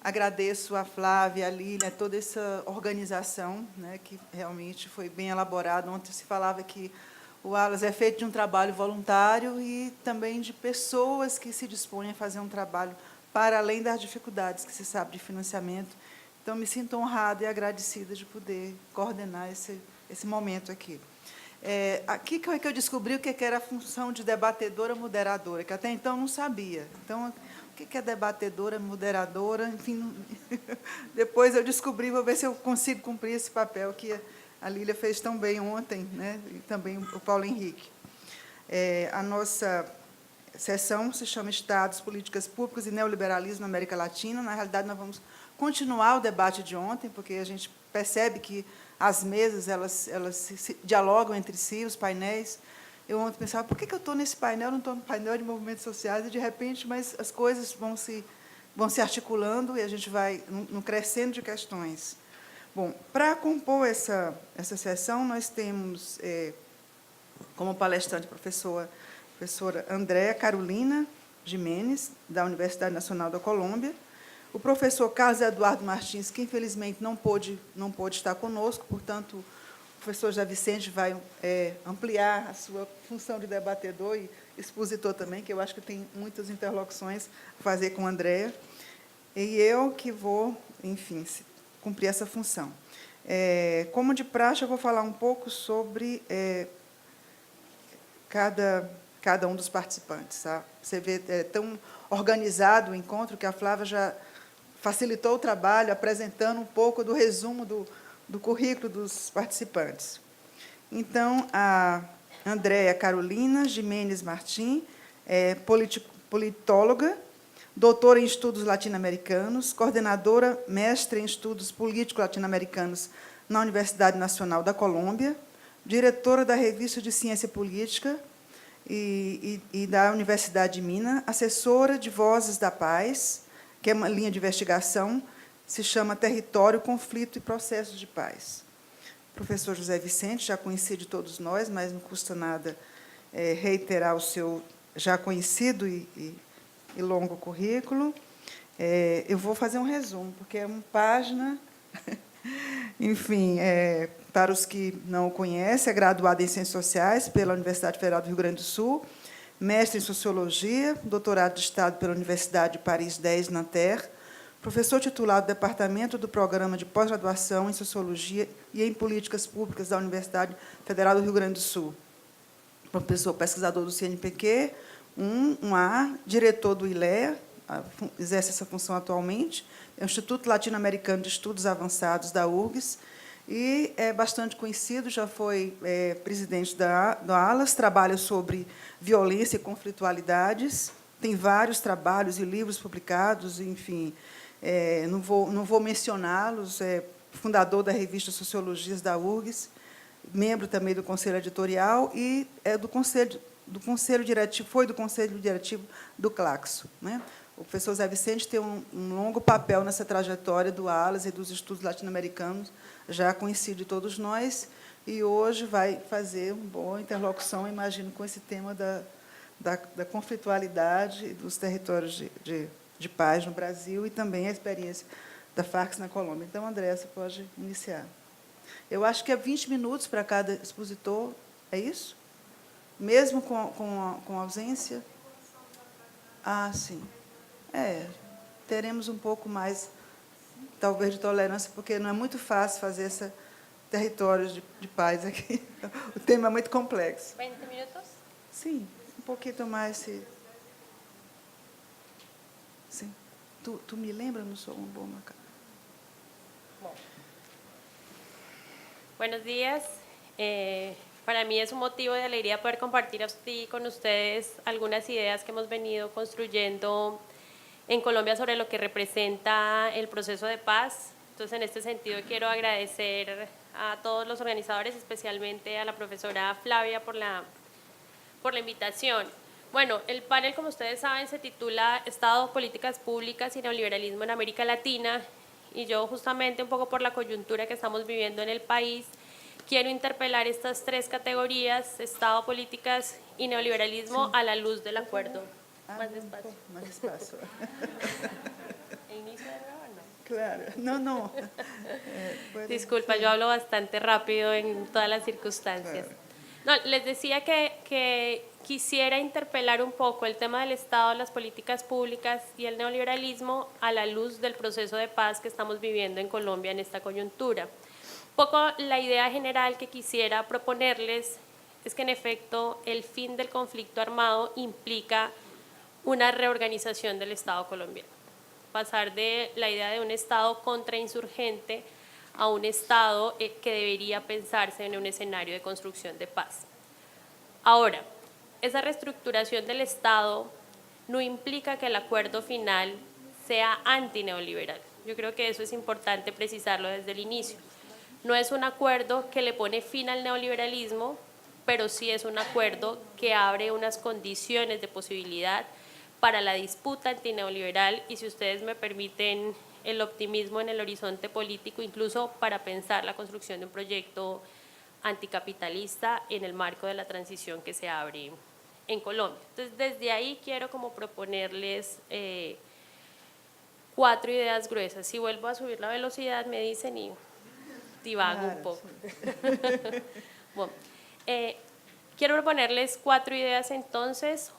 Agradeço a Flávia, a Lília, toda essa organização, né, que realmente foi bem elaborada. Ontem se falava que o ALAS é feito de um trabalho voluntário e também de pessoas que se dispõem a fazer um trabalho para além das dificuldades que se sabe de financiamento. Então, me sinto honrada e agradecida de poder coordenar esse momento aqui. Aqui que eu descobri o que era a função de debatedora moderadora, que até então eu não sabia. Então, o que é debatedora, moderadora, enfim, depois eu descobri, vou ver se eu consigo cumprir esse papel que a Lília fez tão bem ontem, né, e também o Paulo Henrique. A nossa sessão se chama Estados, Políticas Públicas e Neoliberalismo na América Latina. Na realidade, nós vamos continuar o debate de ontem, porque a gente percebe que as mesas elas se dialogam entre si, os painéis. Eu ontem pensava, por que eu estou nesse painel, não estou no painel de movimentos sociais, e, de repente, mas as coisas vão se articulando e a gente vai no crescendo de questões. Bom, para compor essa sessão, nós temos, como palestrante, professora Andréa Carolina Gimenez, da Universidade Nacional da Colômbia, o professor Carlos Eduardo Martins, que, infelizmente, não pôde estar conosco, portanto, o professor José Vicente vai ampliar a sua função de debatedor e expositor também, que eu acho que tem muitas interlocuções a fazer com a Andréa, e eu que vou, enfim, cumprir essa função. Como de praxe, eu vou falar um pouco sobre cada um dos participantes. Tá? Você vê, tão organizado o encontro que a Flávia já facilitou o trabalho, apresentando um pouco do resumo do currículo dos participantes. Então, a Andréa Carolina Gimenez Martim é politóloga, doutora em estudos latino-americanos, coordenadora, mestre em estudos políticos latino-americanos na Universidade Nacional da Colômbia, diretora da Revista de Ciência Política e da Universidade de Minas, assessora de Vozes da Paz, que é uma linha de investigação, se chama Território, Conflito e Processos de Paz. O professor José Vicente, já conhecido de todos nós, mas não custa nada reiterar o seu já conhecido e longo currículo. Eu vou fazer um resumo, porque é uma página. Enfim, para os que não o conhecem, é graduado em Ciências Sociais pela Universidade Federal do Rio Grande do Sul, mestre em Sociologia, doutorado de Estado pela Universidade de Paris 10, Nanterre, professor titular do Departamento do Programa de Pós-Graduação em Sociologia e em Políticas Públicas da Universidade Federal do Rio Grande do Sul, professor pesquisador do CNPq, 1A, diretor do ILEA, exerce essa função atualmente, é o Instituto Latino-Americano de Estudos Avançados da URGS, e é bastante conhecido, já foi presidente do ALAS, trabalha sobre violência e conflitualidades, tem vários trabalhos e livros publicados, enfim, não vou mencioná-los, é fundador da revista Sociologias da URGS, membro também do Conselho Editorial e do Conselho Diretivo, foi do Conselho Diretivo do Claxo, né? O professor Zé Vicente tem um longo papel nessa trajetória do ALAS e dos estudos latino-americanos, já conhecido de todos nós, e hoje vai fazer uma boa interlocução, imagino, com esse tema da conflitualidade dos territórios de paz no Brasil e também a experiência da Farc na Colômbia. Então, André, você pode iniciar. Eu acho que é 20 minutos para cada expositor, é isso? Mesmo com ausência? Ah, sim. Teremos um pouco mais, talvez, de tolerância, porque não é muito fácil fazer esse território de paz aqui. O tema é muito complexo. 20 minutos? Sim, um pouquinho mais. Sim. Tu me lembra? Não sou um bom macaco. Bom. Buenos días. Para mí es un motivo de alegría poder compartir con ustedes algunas ideas que hemos venido construyendo en Colombia sobre lo que representa el proceso de paz. Entonces, en este sentido, quiero agradecer a todos los organizadores, especialmente a la profesora Flavia por la invitación. Bueno, el panel, como ustedes saben, se titula Estado, Políticas Públicas y Neoliberalismo en América Latina, y yo, justamente un poco por la coyuntura que estamos viviendo en el país, quiero interpelar estas tres categorías, Estado, políticas y neoliberalismo, a la luz del acuerdo. Más despacio. Más despacio. inicio de nuevo? No. Claro, no. Disculpa, yo hablo bastante rápido en todas las circunstancias. Claro. No, les decía que quisiera interpelar un poco el tema del Estado, las políticas públicas y el neoliberalismo a la luz del proceso de paz que estamos viviendo en Colombia en esta coyuntura. Un poco la idea general que quisiera proponerles es que en efecto el fin del conflicto armado implica una reorganización del Estado colombiano. Pasar de la idea de un Estado contrainsurgente a un Estado que debería pensarse en un escenario de construcción de paz. Ahora, esa reestructuración del Estado no implica que el acuerdo final sea antineoliberal. Yo creo que eso es importante precisarlo desde el inicio. No es un acuerdo que le pone fin al neoliberalismo, pero sí es un acuerdo que abre unas condiciones de posibilidad para la disputa antineoliberal y, si ustedes me permiten el optimismo en el horizonte político, incluso para pensar la construcción de un proyecto anticapitalista en el marco de la transición que se abre en Colombia. Entonces, desde ahí quiero como proponerles 4 ideas gruesas. Si vuelvo a subir la velocidad, me dicen y divago un poco. Sí. Bueno, quiero proponerles 4 ideas entonces.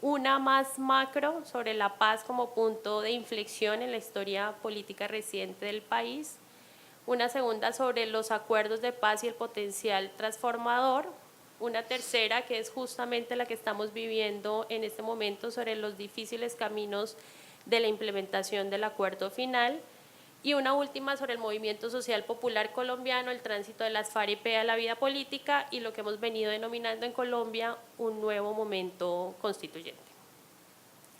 Una más macro sobre la paz como punto de inflexión en la historia política reciente del país, una segunda sobre los acuerdos de paz y el potencial transformador, una tercera que es justamente la que estamos viviendo en este momento sobre los difíciles caminos de la implementación del acuerdo final, y una última sobre el movimiento social popular colombiano, el tránsito de las FARC-EP a la vida política y lo que hemos venido denominando en Colombia un nuevo momento constituyente.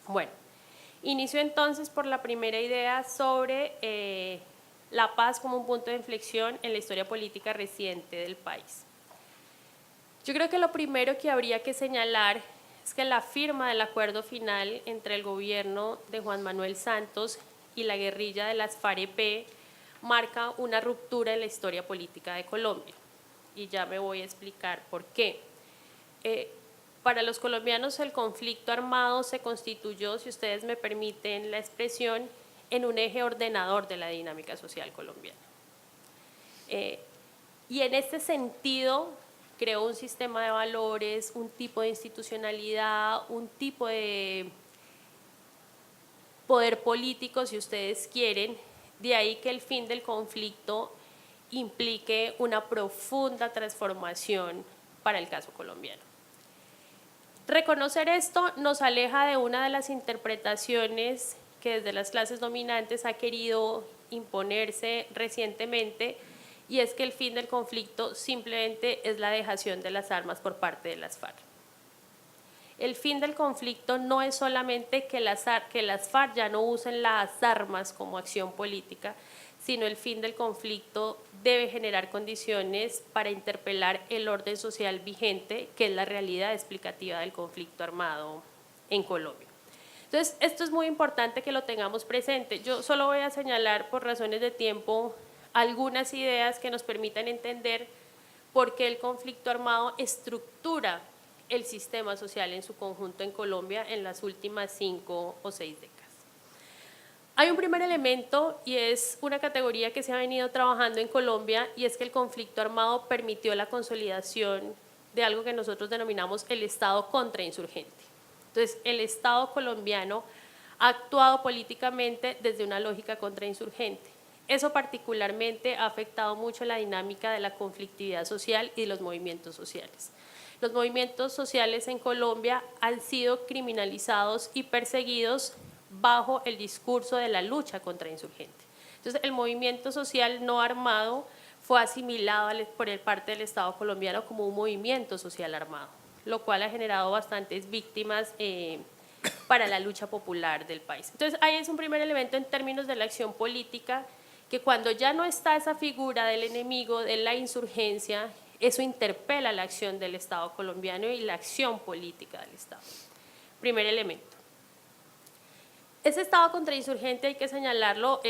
Bueno, inicio entonces por la primera idea sobre la paz como un punto de inflexión en la historia política reciente del país. Yo creo que lo primero que habría que señalar es que la firma del acuerdo final entre el gobierno de Juan Manuel Santos y la guerrilla de las FARC-EP marca una ruptura en la historia política de Colombia. Y ya me voy a explicar por qué. Para los colombianos el conflicto armado se constituyó, si ustedes me permiten la expresión, en un eje ordenador de la dinámica social colombiana. Y en este sentido creó un sistema de valores, un tipo de institucionalidad, un tipo de poder político, si ustedes quieren, de ahí que el fin del conflicto implique una profunda transformación para el caso colombiano. Reconocer esto nos aleja de una de las interpretaciones que desde las clases dominantes ha querido imponerse recientemente, y es que el fin del conflicto simplemente es la dejación de las armas por parte de las FARC. El fin del conflicto no es solamente que las FARC ya no usen las armas como acción política, sino el fin del conflicto debe generar condiciones para interpelar el orden social vigente, que es la realidad explicativa del conflicto armado en Colombia. Entonces, esto es muy importante que lo tengamos presente. Yo solo voy a señalar, por razones de tiempo, algunas ideas que nos permitan entender por qué el conflicto armado estructura el sistema social en su conjunto en Colombia en las últimas 5 o 6 décadas. Hay un primer elemento y es una categoría que se ha venido trabajando en Colombia, y es que el conflicto armado permitió la consolidación de algo que nosotros denominamos el Estado contrainsurgente. Entonces, el Estado colombiano ha actuado políticamente desde una lógica contrainsurgente. Eso particularmente ha afectado mucho la dinámica de la conflictividad social y de los movimientos sociales. Los movimientos sociales en Colombia han sido criminalizados y perseguidos bajo el discurso de la lucha contrainsurgente. Entonces, el movimiento social no armado fue asimilado por parte del Estado colombiano como un movimiento social armado, lo cual ha generado bastantes víctimas para la lucha popular del país. Entonces, ahí es un primer elemento en términos de la acción política, que cuando ya no está esa figura del enemigo, de la insurgencia, eso interpela la acción del Estado colombiano y la acción política del Estado. Primer elemento. Ese Estado contrainsurgente, hay que señalarlo,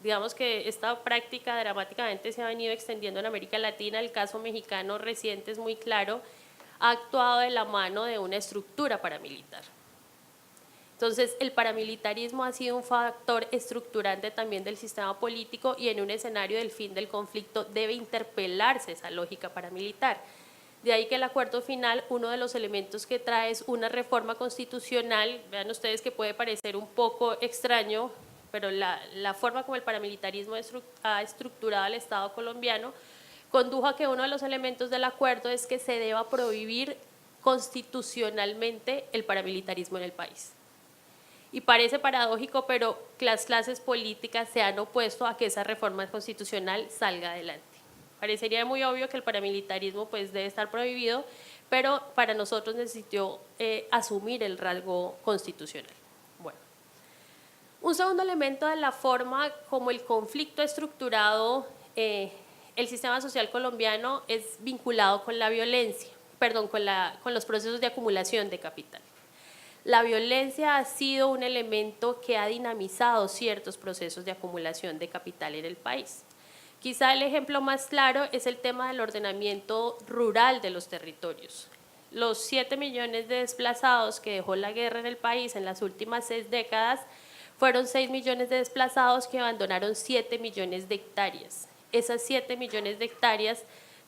digamos que esta práctica dramáticamente se ha venido extendiendo en América Latina. El caso mexicano reciente es muy claro, ha actuado de la mano de una estructura paramilitar. Entonces, el paramilitarismo ha sido un factor estructurante también del sistema político y en un escenario del fin del conflicto debe interpelarse esa lógica paramilitar. De ahí que el acuerdo final, uno de los elementos que trae es una reforma constitucional. Vean ustedes que puede parecer un poco extraño, pero la forma como el paramilitarismo ha estructurado el Estado colombiano condujo a que uno de los elementos del acuerdo es que se deba prohibir constitucionalmente el paramilitarismo en el país. Y parece paradójico, pero las clases políticas se han opuesto a que esa reforma constitucional salga adelante. Parecería muy obvio que el paramilitarismo pues, debe estar prohibido, pero para nosotros necesitó asumir el rasgo constitucional. Bueno. Un segundo elemento de la forma como el conflicto estructurado el sistema social colombiano es vinculado con la violencia, perdón, con los procesos de acumulación de capital. La violencia ha sido un elemento que ha dinamizado ciertos procesos de acumulación de capital en el país. Quizá el ejemplo más claro es el tema del ordenamiento rural de los territorios. Los 7 millones de desplazados que dejó la guerra en el país en las últimas 6 décadas fueron 6 millones de desplazados que abandonaron 7 millones de hectáreas. Esas 7 millones de hectáreas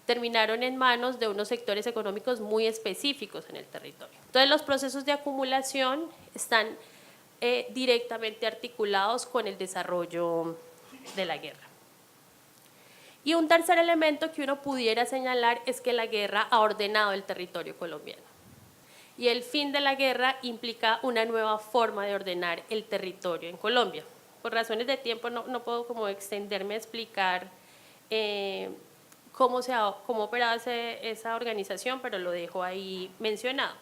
terminaron en manos de unos sectores económicos muy específicos en el territorio. Entonces, los procesos de acumulación están directamente articulados con el desarrollo de la guerra. Y un tercer elemento que uno pudiera señalar es que la guerra ha ordenado el territorio colombiano. Y el fin de la guerra implica una nueva forma de ordenar el territorio en Colombia. Por razones de tiempo no puedo como extenderme a explicar cómo operaba esa organización, pero lo dejo ahí mencionado.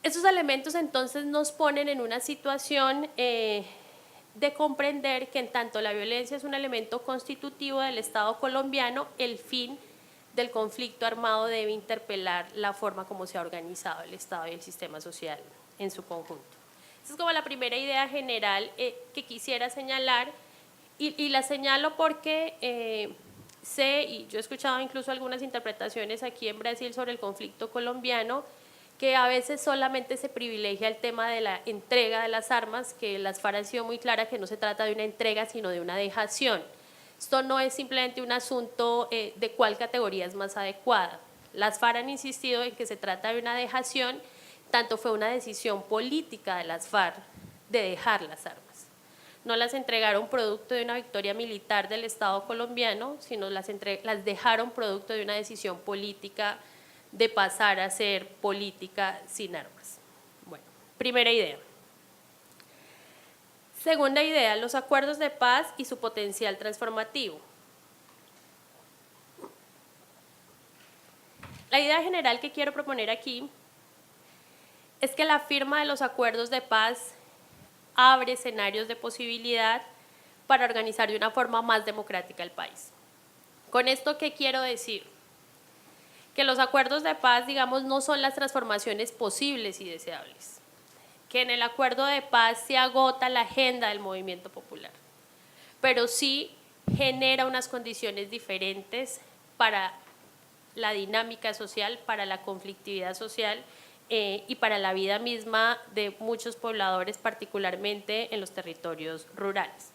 Estos elementos entonces nos ponen en una situación de comprender que en tanto la violencia es un elemento constitutivo del Estado colombiano, el fin del conflicto armado debe interpelar la forma como se ha organizado el Estado y el sistema social en su conjunto. Esa es como la primera idea general que quisiera señalar y la señalo porque sé, y yo he escuchado incluso algunas interpretaciones aquí en Brasil sobre el conflicto colombiano, que a veces solamente se privilegia el tema de la entrega de las armas, que las FARC han sido muy claras que no se trata de una entrega, sino de una dejación. Esto no es simplemente un asunto de cuál categoría es más adecuada. Las FARC han insistido en que se trata de una dejación, tanto fue una decisión política de las FARC de dejar las armas. No las entregaron producto de una victoria militar del Estado colombiano, sino las dejaron producto de una decisión política de pasar a ser política sin armas. Bueno, primera idea. Segunda idea, los acuerdos de paz y su potencial transformativo. La idea general que quiero proponer aquí es que la firma de los acuerdos de paz abre escenarios de posibilidad para organizar de una forma más democrática el país. ¿Con esto qué quiero decir? Que los acuerdos de paz, digamos, no son las transformaciones posibles y deseables. Que en el acuerdo de paz se agota la agenda del movimiento popular, pero sí genera unas condiciones diferentes para la dinámica social, para la conflictividad social y para la vida misma de muchos pobladores, particularmente en los territorios rurales.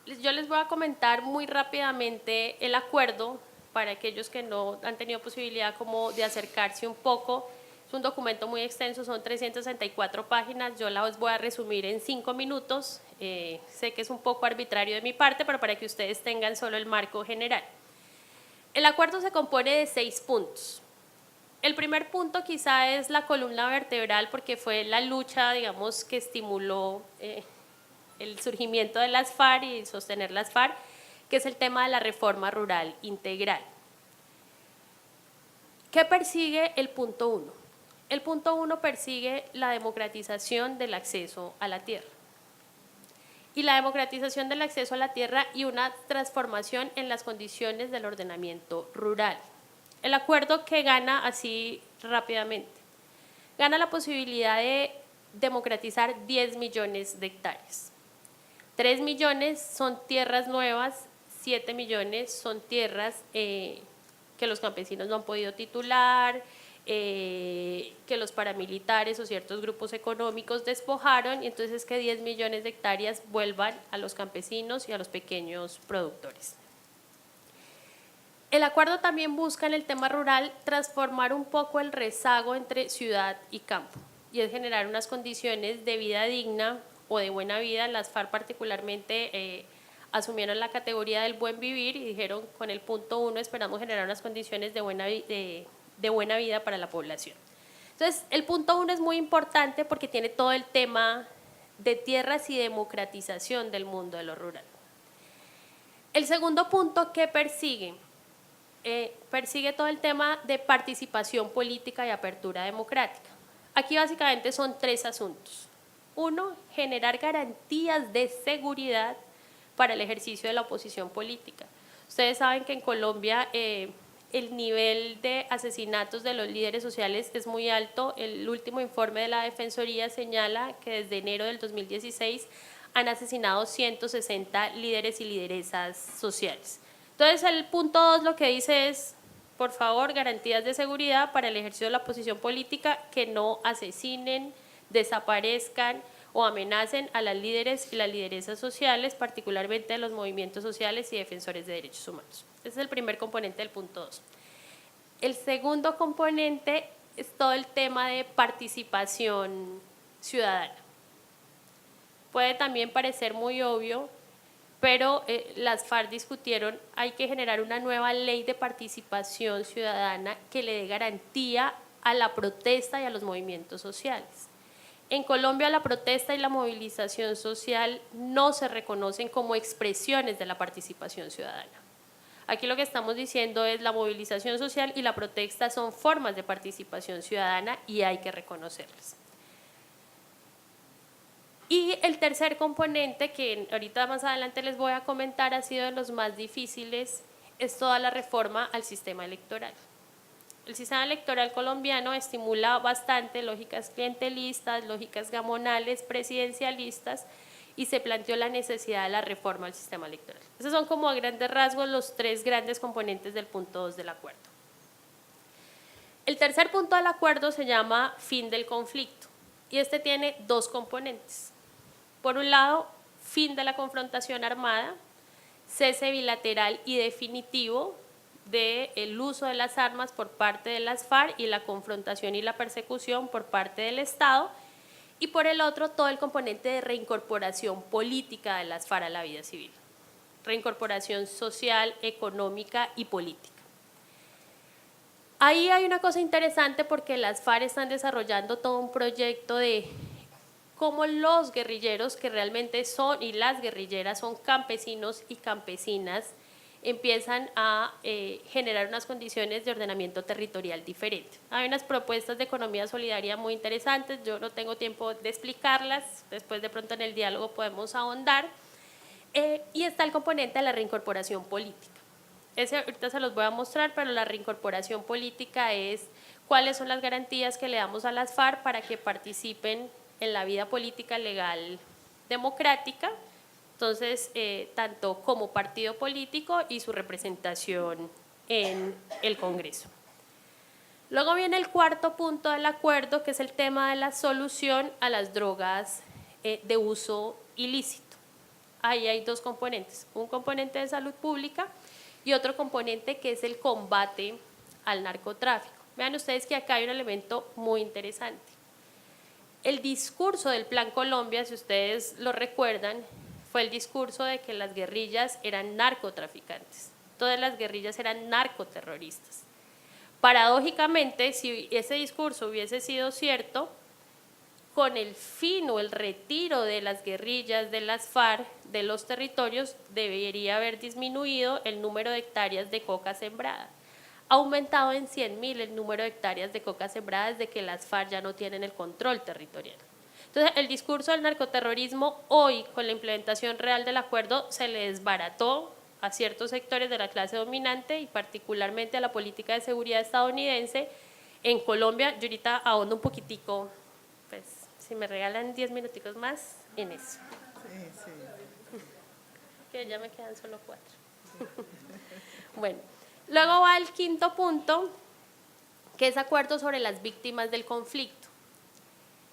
Yo les voy a comentar muy rápidamente el acuerdo para aquellos que no han tenido posibilidad como de acercarse un poco. Es un documento muy extenso, son 364 páginas, yo las voy a resumir en 5 minutos. Sé que es un poco arbitrario de mi parte, pero para que ustedes tengan solo el marco general. El acuerdo se compone de 6 puntos. El primer punto quizá es la columna vertebral porque fue la lucha, digamos, que estimuló el surgimiento de las FARC y sostener las FARC, que es el tema de la reforma rural integral. ¿Qué persigue el punto 1? El punto 1 persigue la democratización del acceso a la tierra. Y la democratización del acceso a la tierra y una transformación en las condiciones del ordenamiento rural. El acuerdo que gana así rápidamente, gana la posibilidad de democratizar 10 millones de hectáreas. 3 millones son tierras nuevas, 7 millones son tierras que los campesinos no han podido titular, que los paramilitares o ciertos grupos económicos despojaron, y entonces que 10 millones de hectáreas vuelvan a los campesinos y a los pequeños productores. El acuerdo también busca en el tema rural transformar un poco el rezago entre ciudad y campo, y es generar unas condiciones de vida digna o de buena vida. Las FARC particularmente asumieron la categoría del buen vivir y dijeron, con el punto 1 esperamos generar unas condiciones de buena vida para la población. Entonces, el punto 1 es muy importante porque tiene todo el tema de tierras y democratización del mundo de lo rural. El segundo punto, ¿qué persigue? Persigue todo el tema de participación política y apertura democrática. Aquí básicamente son 3 asuntos. 1, generar garantías de seguridad para el ejercicio de la oposición política. Ustedes saben que en Colombia el nivel de asesinatos de los líderes sociales es muy alto. El último informe de la Defensoría señala que desde enero del 2016 han asesinado 160 líderes y lideresas sociales. Entonces, el punto 2 lo que dice es, por favor, garantías de seguridad para el ejercicio de la oposición política, que no asesinen, desaparezcan o amenacen a las líderes y las lideresas sociales, particularmente de los movimientos sociales y defensores de derechos humanos. Ese es el primer componente del punto 2. El segundo componente es todo el tema de participación ciudadana. Puede también parecer muy obvio, pero las FARC discutieron, hay que generar una nueva ley de participación ciudadana que le dé garantía a la protesta y a los movimientos sociales. En Colombia la protesta y la movilización social no se reconocen como expresiones de la participación ciudadana. Aquí lo que estamos diciendo es la movilización social y la protesta son formas de participación ciudadana y hay que reconocerlas. Y el tercer componente, que ahorita más adelante les voy a comentar, ha sido de los más difíciles, es toda la reforma al sistema electoral. El sistema electoral colombiano estimula bastante lógicas clientelistas, lógicas gamonales, presidencialistas, y se planteó la necesidad de la reforma al sistema electoral. Esos son como a grandes rasgos los 3 grandes componentes del punto 2 del acuerdo. El tercer punto del acuerdo se llama fin del conflicto, y este tiene 2 componentes. Por un lado, fin de la confrontación armada, cese bilateral y definitivo del uso de las armas por parte de las FARC y la confrontación y la persecución por parte del Estado, y por el otro todo el componente de reincorporación política de las FARC a la vida civil, reincorporación social, económica y política. Ahí hay una cosa interesante porque las FARC están desarrollando todo un proyecto de cómo los guerrilleros que realmente son, y las guerrilleras son campesinos y campesinas, empiezan a generar unas condiciones de ordenamiento territorial diferente. Hay unas propuestas de economía solidaria muy interesantes, yo no tengo tiempo de explicarlas, después de pronto en el diálogo podemos ahondar, y está el componente de la reincorporación política. Ese ahorita se los voy a mostrar, pero la reincorporación política es cuáles son las garantías que le damos a las FARC para que participen en la vida política legal democrática, entonces tanto como partido político y su representación en el Congreso. Luego viene el cuarto punto del acuerdo, que es el tema de la solución a las drogas de uso ilícito. Ahí hay 2 componentes, un componente de salud pública y otro componente que es el combate al narcotráfico. Vean ustedes que acá hay un elemento muy interesante. El discurso del Plan Colombia, si ustedes lo recuerdan, fue el discurso de que las guerrillas eran narcotraficantes, todas las guerrillas eran narcoterroristas. Paradójicamente, si ese discurso hubiese sido cierto, con el fin o el retiro de las guerrillas de las FARC de los territorios, debería haber disminuido el número de hectáreas de coca sembrada. Ha aumentado en 100.000 el número de hectáreas de coca sembrada desde que las FARC ya no tienen el control territorial. Entonces, el discurso del narcoterrorismo hoy, con la implementación real del acuerdo, se le desbarató a ciertos sectores de la clase dominante y particularmente a la política de seguridad estadounidense. En Colombia, yo ahorita ahondo un poquitico, pues, si me regalan 10 minuticos más en eso. Sí, sí. Que ya me quedan solo 4. Bueno. Luego va el quinto punto, que es acuerdo sobre las víctimas del conflicto.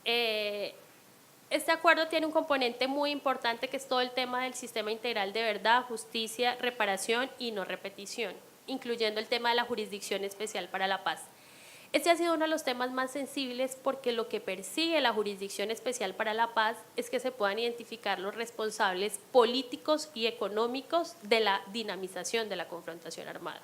Este acuerdo tiene un componente muy importante que es todo el tema del sistema integral de verdad, justicia, reparación y no repetición, incluyendo el tema de la Jurisdicción Especial para la Paz. Este ha sido uno de los temas más sensibles porque lo que persigue la Jurisdicción Especial para la Paz es que se puedan identificar los responsables políticos y económicos de la dinamización de la confrontación armada.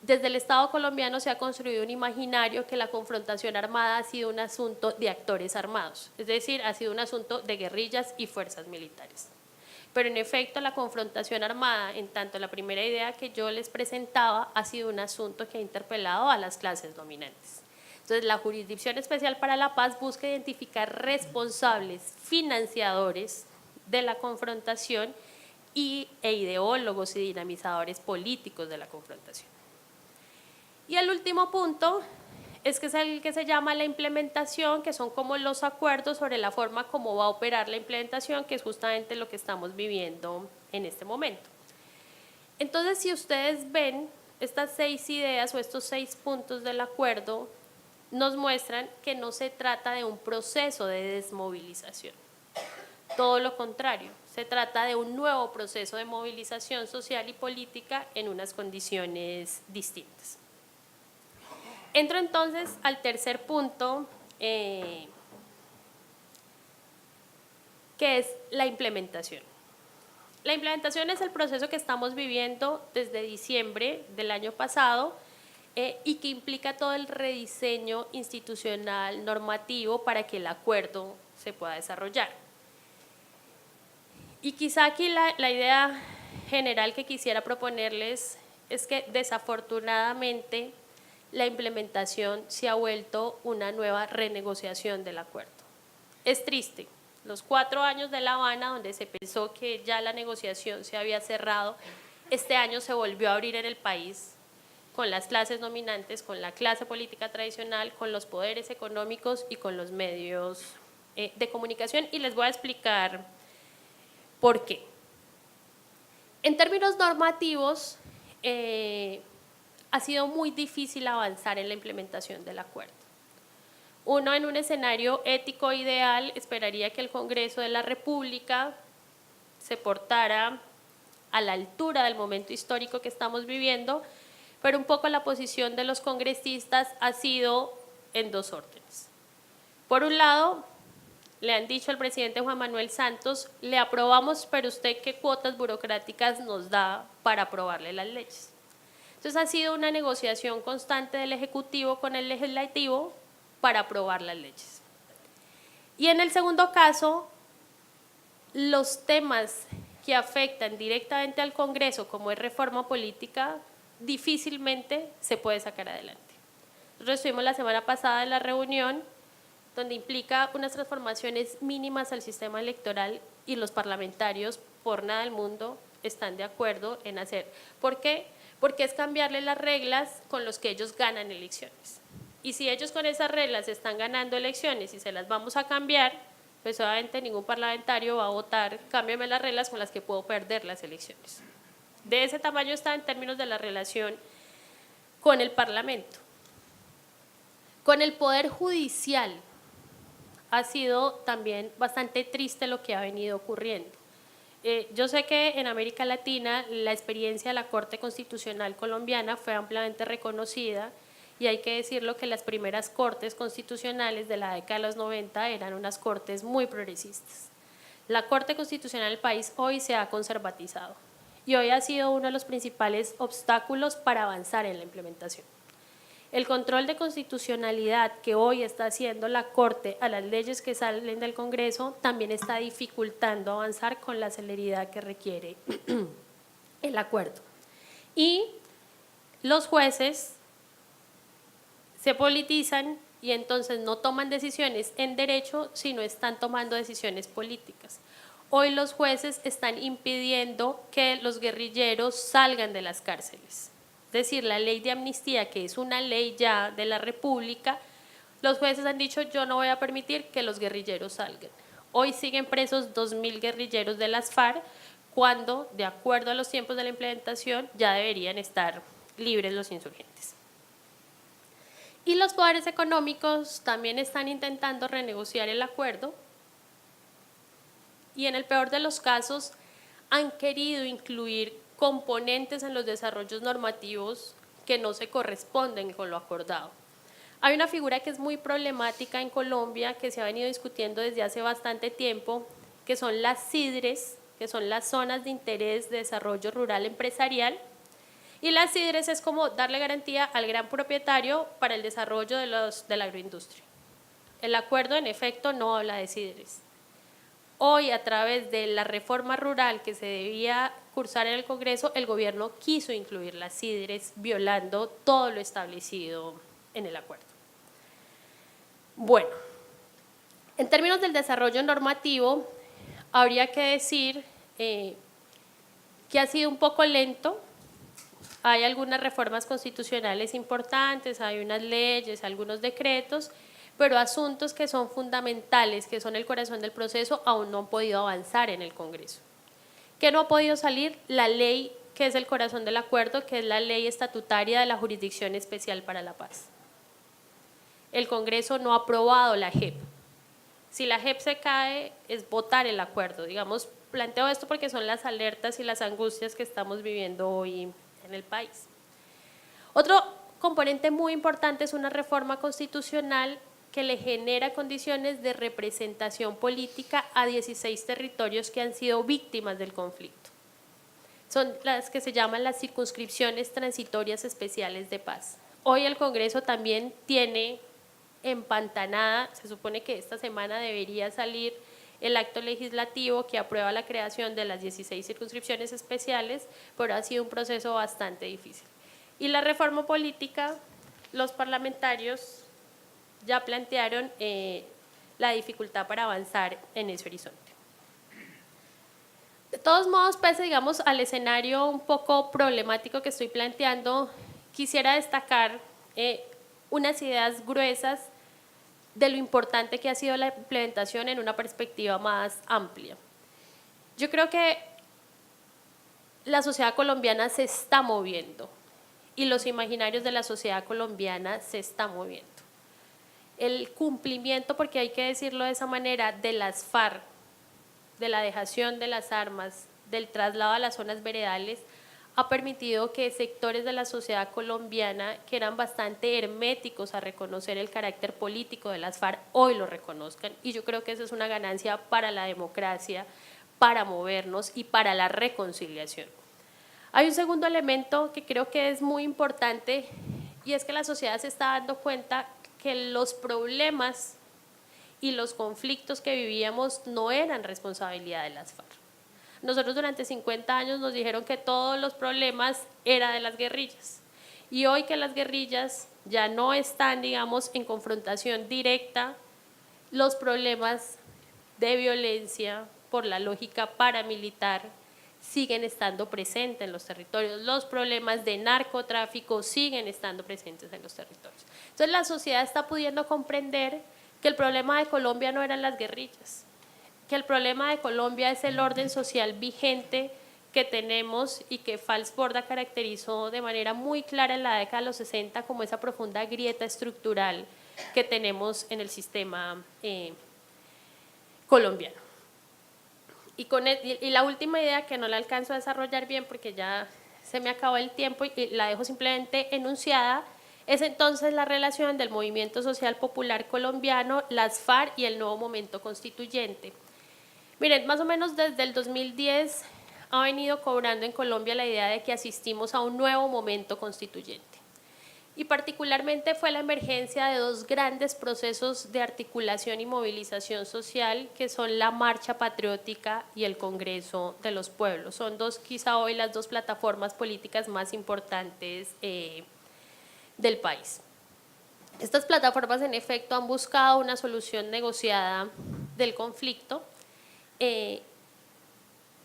Desde el Estado colombiano se ha construido un imaginario que la confrontación armada ha sido un asunto de actores armados, es decir, ha sido un asunto de guerrillas y fuerzas militares. Pero en efecto la confrontación armada, en tanto la primera idea que yo les presentaba, ha sido un asunto que ha interpelado a las clases dominantes. Entonces la Jurisdicción Especial para la Paz busca identificar responsables financiadores de la confrontación e ideólogos y dinamizadores políticos de la confrontación. Y el último punto es el que se llama la implementación, que son como los acuerdos sobre la forma como va a operar la implementación, que es justamente lo que estamos viviendo en este momento. Entonces, si ustedes ven estas 6 ideas o estos 6 puntos del acuerdo, nos muestran que no se trata de un proceso de desmovilización. Todo lo contrario, se trata de un nuevo proceso de movilización social y política en unas condiciones distintas. Entro entonces al tercer punto, que es la implementación. La implementación es el proceso que estamos viviendo desde diciembre del año pasado y que implica todo el rediseño institucional normativo para que el acuerdo se pueda desarrollar. Y quizá aquí la idea general que quisiera proponerles es que desafortunadamente la implementación se ha vuelto una nueva renegociación del acuerdo. Es triste, los 4 años de La Habana, donde se pensó que ya la negociación se había cerrado, este año se volvió a abrir en el país con las clases dominantes, con la clase política tradicional, con los poderes económicos y con los medios de comunicación, y les voy a explicar por qué. En términos normativos, ha sido muy difícil avanzar en la implementación del acuerdo. Uno, en un escenario ético ideal, esperaría que el Congreso de la República se portara a la altura del momento histórico que estamos viviendo, pero un poco la posición de los congresistas ha sido en 2 órdenes. Por un lado, le han dicho al presidente Juan Manuel Santos, le aprobamos, pero usted qué cuotas burocráticas nos da para aprobarle las leyes. Entonces ha sido una negociación constante del Ejecutivo con el Legislativo para aprobar las leyes. Y en el segundo caso, los temas que afectan directamente al Congreso, como es reforma política, difícilmente se puede sacar adelante. Nosotros estuvimos la semana pasada en la reunión donde implica unas transformaciones mínimas al sistema electoral y los parlamentarios, por nada del mundo, están de acuerdo en hacer. ¿Por qué? Porque es cambiarle las reglas con los que ellos ganan elecciones. Y si ellos con esas reglas están ganando elecciones y se las vamos a cambiar, pues obviamente ningún parlamentario va a votar, cámbiame las reglas con las que puedo perder las elecciones. De ese tamaño está en términos de la relación con el Parlamento. Con el Poder Judicial ha sido también bastante triste lo que ha venido ocurriendo. Yo sé que en América Latina la experiencia de la Corte Constitucional colombiana fue ampliamente reconocida y hay que decirlo que las primeras cortes constitucionales de la década de los 90 eran unas cortes muy progresistas. La Corte Constitucional del país hoy se ha conservatizado y hoy ha sido uno de los principales obstáculos para avanzar en la implementación. El control de constitucionalidad que hoy está haciendo la Corte a las leyes que salen del Congreso también está dificultando avanzar con la celeridad que requiere el acuerdo. Y los jueces se politizan y entonces no toman decisiones en derecho, sino están tomando decisiones políticas. Hoy los jueces están impidiendo que los guerrilleros salgan de las cárceles. Es decir, la ley de amnistía, que es una ley ya de la República, los jueces han dicho yo no voy a permitir que los guerrilleros salgan. Hoy siguen presos 2.000 guerrilleros de las FARC, cuando, de acuerdo a los tiempos de la implementación, ya deberían estar libres los insurgentes. Y los poderes económicos también están intentando renegociar el acuerdo y en el peor de los casos han querido incluir componentes en los desarrollos normativos que no se corresponden con lo acordado. Hay una figura que es muy problemática en Colombia, que se ha venido discutiendo desde hace bastante tiempo, que son las CIDRES, que son las zonas de interés de desarrollo rural empresarial. Y las CIDRES es como darle garantía al gran propietario para el desarrollo de la agroindustria. El acuerdo, en efecto, no habla de CIDRES. Hoy, a través de la reforma rural que se debía cursar en el Congreso, el gobierno quiso incluir las CIDRES, violando todo lo establecido en el acuerdo. Bueno, en términos del desarrollo normativo, habría que decir que ha sido un poco lento. Hay algunas reformas constitucionales importantes, hay unas leyes, algunos decretos, pero asuntos que son fundamentales, que son el corazón del proceso, aún no han podido avanzar en el Congreso. ¿Qué no ha podido salir? La ley que es el corazón del acuerdo, que es la ley estatutaria de la Jurisdicción Especial para la Paz. El Congreso no ha aprobado la JEP. Si la JEP se cae, es votar el acuerdo. Digamos, planteo esto porque son las alertas y las angustias que estamos viviendo hoy en el país. Otro componente muy importante es una reforma constitucional que le genera condiciones de representación política a 16 territorios que han sido víctimas del conflicto. Son las que se llaman las circunscripciones transitorias especiales de paz. Hoy el Congreso también tiene empantanada, se supone que esta semana debería salir el acto legislativo que aprueba la creación de las 16 circunscripciones especiales, pero ha sido un proceso bastante difícil. Y la reforma política, los parlamentarios ya plantearon la dificultad para avanzar en ese horizonte. De todos modos, pese, digamos, al escenario un poco problemático que estoy planteando, quisiera destacar unas ideas gruesas de lo importante que ha sido la implementación en una perspectiva más amplia. Yo creo que la sociedad colombiana se está moviendo y los imaginarios de la sociedad colombiana se están moviendo. El cumplimiento, porque hay que decirlo de esa manera, de las FARC, de la dejación de las armas, del traslado a las zonas veredales, ha permitido que sectores de la sociedad colombiana que eran bastante herméticos a reconocer el carácter político de las FARC hoy lo reconozcan, y yo creo que eso es una ganancia para la democracia, para movernos y para la reconciliación. Hay un segundo elemento que creo que es muy importante y es que la sociedad se está dando cuenta que los problemas y los conflictos que vivíamos no eran responsabilidad de las FARC. Nosotros durante 50 años nos dijeron que todos los problemas eran de las guerrillas y hoy que las guerrillas ya no están, digamos, en confrontación directa, los problemas de violencia por la lógica paramilitar siguen estando presentes en los territorios, los problemas de narcotráfico siguen estando presentes en los territorios. Entonces la sociedad está pudiendo comprender que el problema de Colombia no eran las guerrillas, que el problema de Colombia es el orden social vigente que tenemos y que Falsborda caracterizó de manera muy clara en la década de los 60 como esa profunda grieta estructural que tenemos en el sistema colombiano. Y la última idea que no la alcanzo a desarrollar bien porque ya se me acabó el tiempo y la dejo simplemente enunciada, es entonces la relación del movimiento social popular colombiano, las FARC y el nuevo momento constituyente. Miren, más o menos desde el 2010 ha venido cobrando en Colombia la idea de que asistimos a un nuevo momento constituyente. Y particularmente fue la emergencia de dos grandes procesos de articulación y movilización social que son la Marcha Patriótica y el Congreso de los Pueblos. Son quizá hoy las dos plataformas políticas más importantes del país. Estas plataformas en efecto han buscado una solución negociada del conflicto,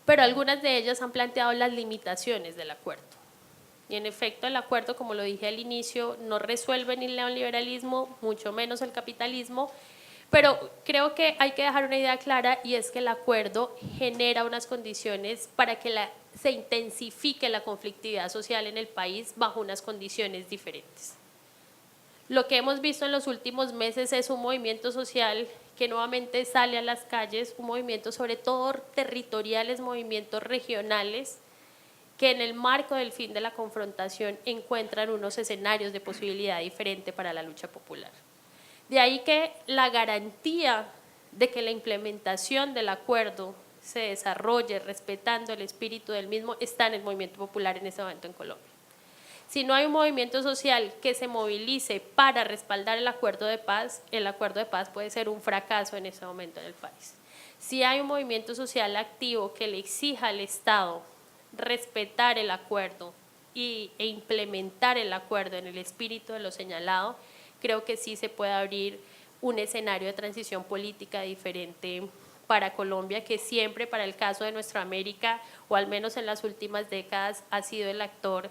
pero algunas de ellas han planteado las limitaciones del acuerdo. Y en efecto el acuerdo, como lo dije al inicio, no resuelve ni el neoliberalismo, mucho menos el capitalismo, pero creo que hay que dejar una idea clara y es que el acuerdo genera unas condiciones para que se intensifique la conflictividad social en el país bajo unas condiciones diferentes. Lo que hemos visto en los últimos meses es un movimiento social que nuevamente sale a las calles, un movimiento sobre todo territoriales, movimientos regionales, que en el marco del fin de la confrontación encuentran unos escenarios de posibilidad diferente para la lucha popular. De ahí que la garantía de que la implementación del acuerdo se desarrolle respetando el espíritu del mismo está en el movimiento popular en este momento en Colombia. Si no hay un movimiento social que se movilice para respaldar el acuerdo de paz puede ser un fracaso en ese momento en el país. Si hay un movimiento social activo que le exija al Estado respetar el acuerdo e implementar el acuerdo en el espíritu de lo señalado, creo que sí se puede abrir un escenario de transición política diferente para Colombia, que siempre para el caso de nuestra América, o al menos en las últimas décadas, ha sido el actor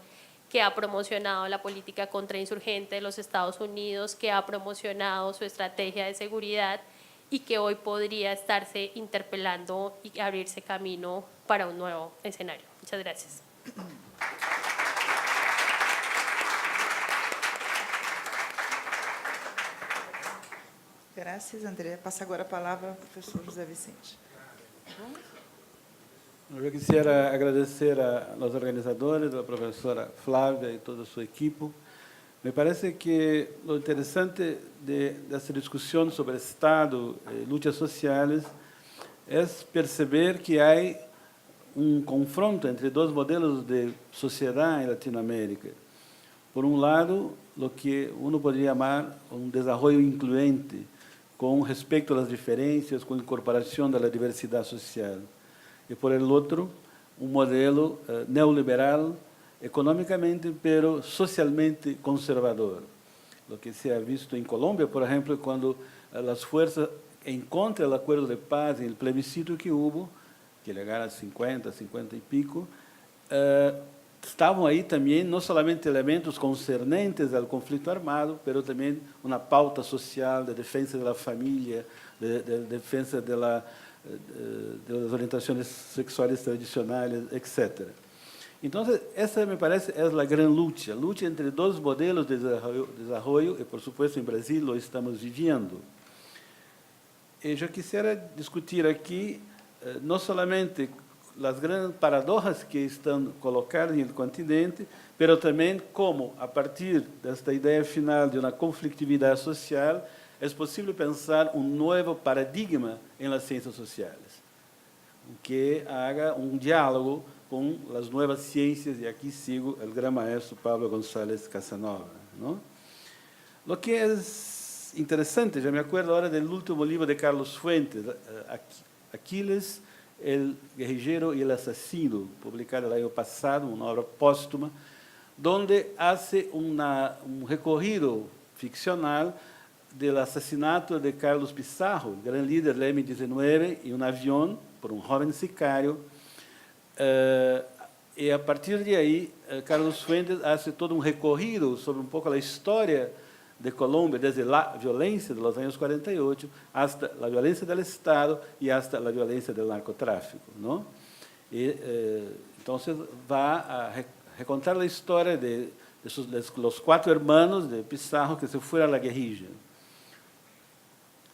que ha promocionado la política contrainsurgente de los Estados Unidos, que ha promocionado su estrategia de seguridad y que hoy podría estarse interpelando y abrirse camino para un nuevo escenario. Muchas gracias. Graças, André. Passa agora a palavra ao professor José Vicente. Eu quisiera agradecer a los organizadores, a la profesora Flávia y todo su equipo. Me parece que lo interesante de esta discusión sobre Estado y luchas sociales es perceber que hay un confronto entre dos modelos de sociedad en Latinoamérica. Por un lado, lo que uno podría llamar un desarrollo incluyente, con respecto a las diferencias, con incorporación de la diversidad social. Y por el otro, un modelo neoliberal, económicamente, pero socialmente conservador. Lo que se ha visto en Colombia, por ejemplo, cuando las fuerzas en contra del acuerdo de paz, en el plebiscito que hubo, que llegaron a 50 y pico, estavam aí também não somente elementos concernentes ao conflito armado, mas também uma pauta social de defesa da família, de defesa das orientações sexuais tradicionais, etc. Então, essa me parece é a grande luta entre dois modelos de desenvolvimento, e, por supuesto, em Brasil lo estamos vivendo. E eu quisiera discutir aqui, não somente as grandes paradoxas que estão colocadas no continente, mas também como, a partir desta ideia final de uma conflitividade social, é possível pensar um novo paradigma em las ciências sociais, que haga um diálogo com as novas ciências, e aqui sigo o gran maestro Pablo González Casanova, ¿no? Lo que é interessante, já me acuerdo agora do último livro de Carlos Fuentes, Aquiles, El guerrillero y el asesino, publicado el año pasado, una obra póstuma, donde hace un recorrido ficcional del asesinato de Carlos Pizarro, el gran líder del M-19, en un avión por un joven sicario. Y a partir de ahí, Carlos Fuentes hace todo un recorrido sobre un poco la historia de Colombia, desde la violencia de los años 48 hasta la violencia del Estado y hasta la violencia del narcotráfico, ¿no? Y, entonces va a recontar la historia de los 4 hermanos de Pizarro que se fueron a la guerrilla.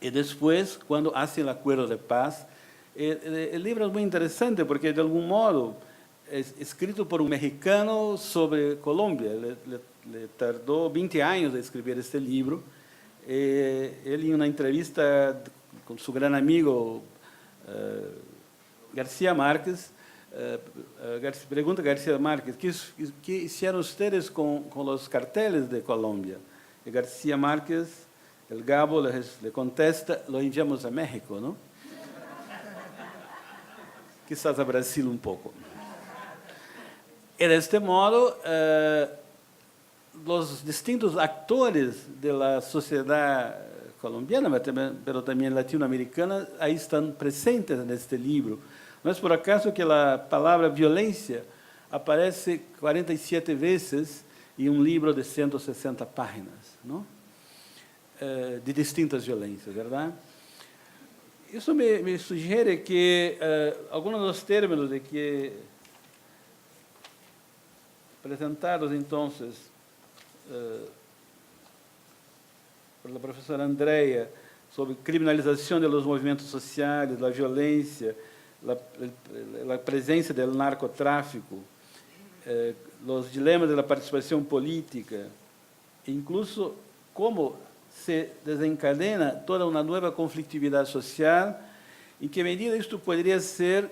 Y después, cuando hacen el acuerdo de paz, el libro es muy interesante porque, de algún modo, es escrito por un mexicano sobre Colombia. Le tardó 20 años de escribir este libro. Él, en una entrevista con su gran amigo García Márquez, pregunta a García Márquez, ¿qué hicieron ustedes con los carteles de Colombia? Y García Márquez, el Gabo, le contesta, lo enviamos a México, ¿no? Quizás a Brasil un poco. Y de este modo, los distintos actores de la sociedad colombiana, pero también latinoamericana, ahí están presentes en este libro. No es por acaso que la palabra violencia aparece 47 veces en un libro de 160 páginas, ¿no? De distintas violencias, ¿verdad? Isso me sugiere que algunos de los términos de que presentados entonces por la profesora Andrea sobre criminalización de los movimientos sociales, la violencia, la presencia del narcotráfico, los dilemas de la participación política, e incluso cómo se desencadena toda una nueva conflictividad social, en qué medida esto podría ser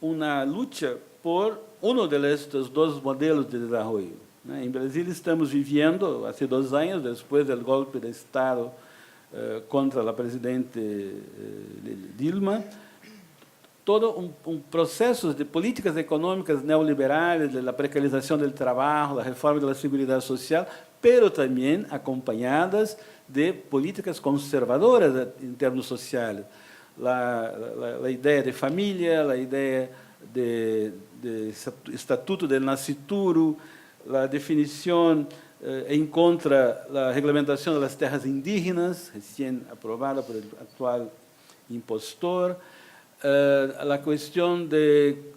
una lucha por uno de estos dos modelos de desarrollo. En Brasil estamos viviendo, hace 2 años, después del golpe de Estado contra la presidente Dilma, todo un proceso de políticas económicas neoliberales, de la precarización del trabajo, la reforma de la seguridad social, pero también acompañadas de políticas conservadoras en términos sociales. La idea de familia, la idea de estatuto del nascituro, la definición en contra la reglamentación de las tierras indígenas, recién aprobada por el actual impostor, la cuestión de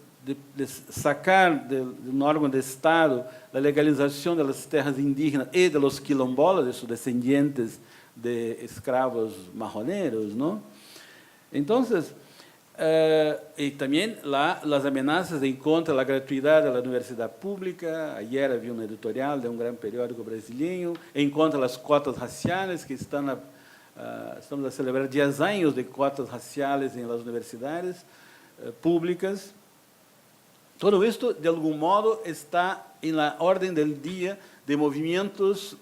sacar de un órgano de Estado la legalización de las tierras indígenas y de los quilombolas, de sus descendientes de escravos marroneros, ¿no? Entonces, y también las amenazas en contra de la gratuidad de la universidad pública. Ayer había un editorial de un gran periódico brasileño en contra de las cuotas raciales, que estamos a celebrar 10 años de cuotas raciales en las universidades públicas. Todo esto, de algún modo, está en la orden del día de movimientos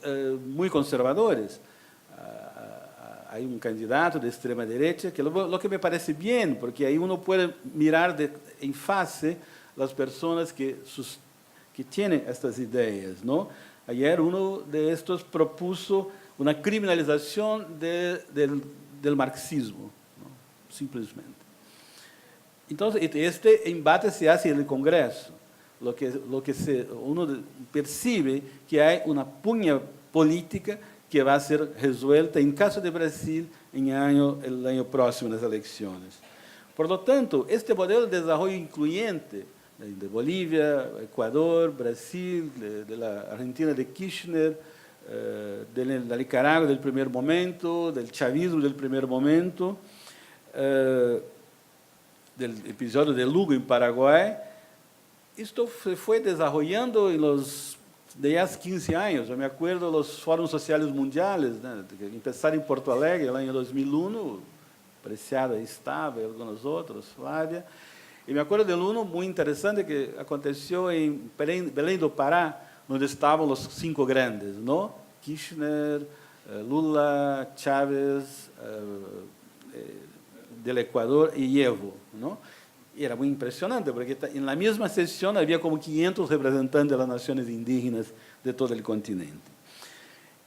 muy conservadores. Hay un candidato de extrema derecha, que lo que me parece bien, porque ahí uno puede mirar en face las personas que tienen estas ideas, ¿no? Ayer uno de estos propuso una criminalización del marxismo, ¿no? Simplemente. Entonces, este embate se hace en el Congreso, lo que uno percibe que hay una puña política que va a ser resuelta, en caso de Brasil, el año próximo, en las elecciones. Por lo tanto, este modelo de desarrollo incluyente de Bolivia, Ecuador, Brasil, de la Argentina de Kirchner, de la Nicaragua del primer momento, del chavismo del primer momento, del episodio de Lugo en Paraguay, esto se fue desarrollando en los 10, 15 años. Eu me acuerdo dos fóruns sociais mundiais, né, que começaram em Porto Alegre, lá em 2001, Preciada estava, e alguns outros, Flávia. E me acordo de um muito interessante que aconteceu em Belém do Pará, onde estavam os 5 grandes, não? Kirchner, Lula, Chávez, del Ecuador e Evo, não? E era muito impressionante, porque na mesma sessão havia como 500 representantes das nações indígenas de todo o continente.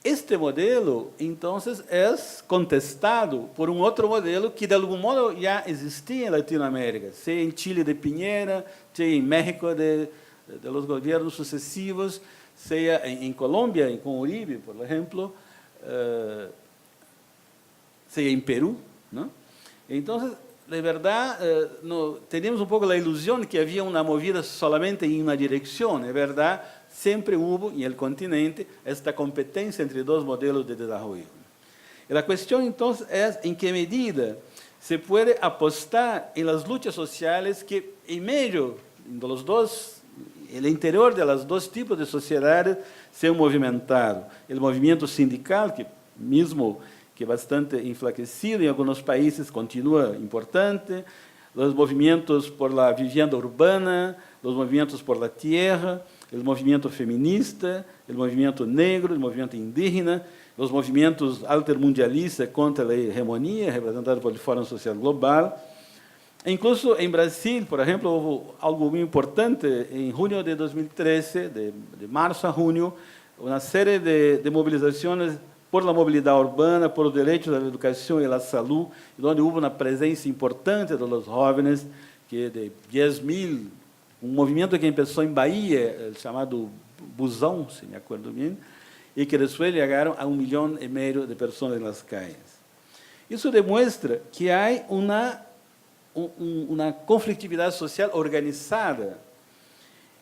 Este modelo, então, é contestado por um outro modelo que, de algum modo, já existia em Latinoamérica, seja em Chile de Piñera, seja em México de los governos sucessivos, seja em Colômbia, com Uribe, por exemplo, seja em Peru, não? Então, de verdade, teníamos um pouco a ilusão que havia uma movida solamente em uma direção. É verdade, sempre houve, no continente, esta competência entre 2 modelos de desenvolvimento. E a questão, então, é em que medida se pode apostar em las lutas sociais que, em meio dos dois, no interior de los 2 tipos de sociedade, se han movimentado. O movimento sindical, que mesmo que bastante enfraquecido em alguns países, continua importante, os movimentos por la vivienda urbana, os movimentos por la tierra, o movimento feminista, o movimento negro, o movimento indígena, os movimentos altermundialistas contra a hegemonia, representados pelo Fórum Social Global. Incluso em Brasil, por exemplo, houve algo muito importante em junho de 2013, de março a junho, uma série de mobilizações por la mobilidade urbana, por os direitos à educação e à saúde, onde houve uma presença importante dos jovens, que de 10.000, um movimento que começou em Bahia, chamado Busão, se me acordo bem, e que depois chegaram a 1,5 milhão de pessoas nas calles. Isso demonstra que há uma conflitividade social organizada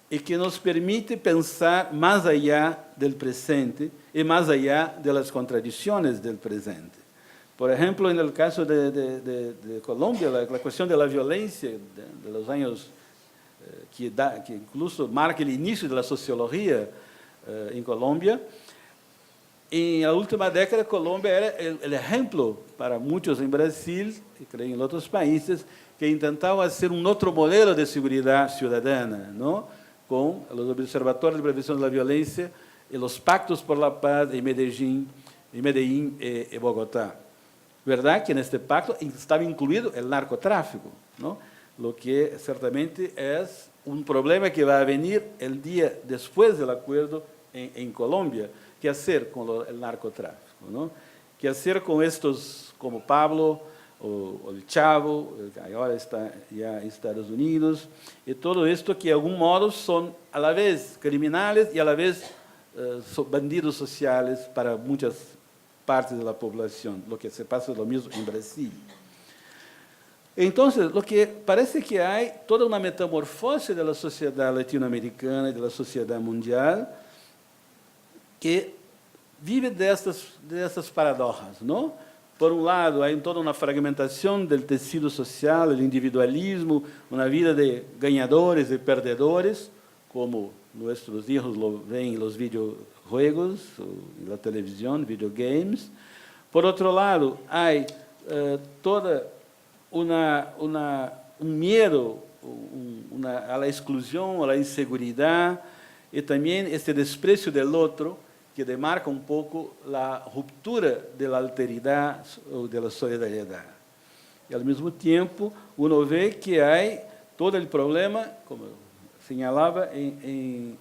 y que nos permite pensar más allá del presente y más allá de las contradicciones del presente. Por ejemplo, en el caso de Colombia, la cuestión de la violencia de los años que incluso marca el inicio de la sociología en Colombia. En la última década, Colombia era el ejemplo para muchos en Brasil, y creo en otros países, que intentaban hacer un otro modelo de seguridad ciudadana, ¿no? Con los observatorios de prevención de la violencia y los pactos por la paz en Medellín y Bogotá. ¿Verdad que en este pacto estaba incluido el narcotráfico, ¿no? Lo que certamente es un problema que va a venir el día después del acuerdo en Colombia. ¿Qué hacer con el narcotráfico, ¿no? ¿Qué hacer con estos como Pablo o el Chavo, que ahora está ya en Estados Unidos, y todo esto que de algún modo son a la vez criminales y a la vez bandidos sociales para muchas partes de la población, lo que se pasa lo mismo en Brasil. Entonces, lo que parece que hay toda una metamorfosis de la sociedad latinoamericana y de la sociedad mundial que vive de estas paradojas, ¿no? Por un lado, hay toda una fragmentación del tejido social, el individualismo, una vida de ganadores y perdedores, como nuestros hijos lo ven en los videojuegos, en la televisión, videogames. Por otro lado, hay toda un miedo a la exclusión, a la inseguridad, y también este desprecio del otro, que demarca un poco la ruptura de la alteridad o de la solidaridad. Y al mismo tiempo, uno ve que hay todo el problema, como señalaba en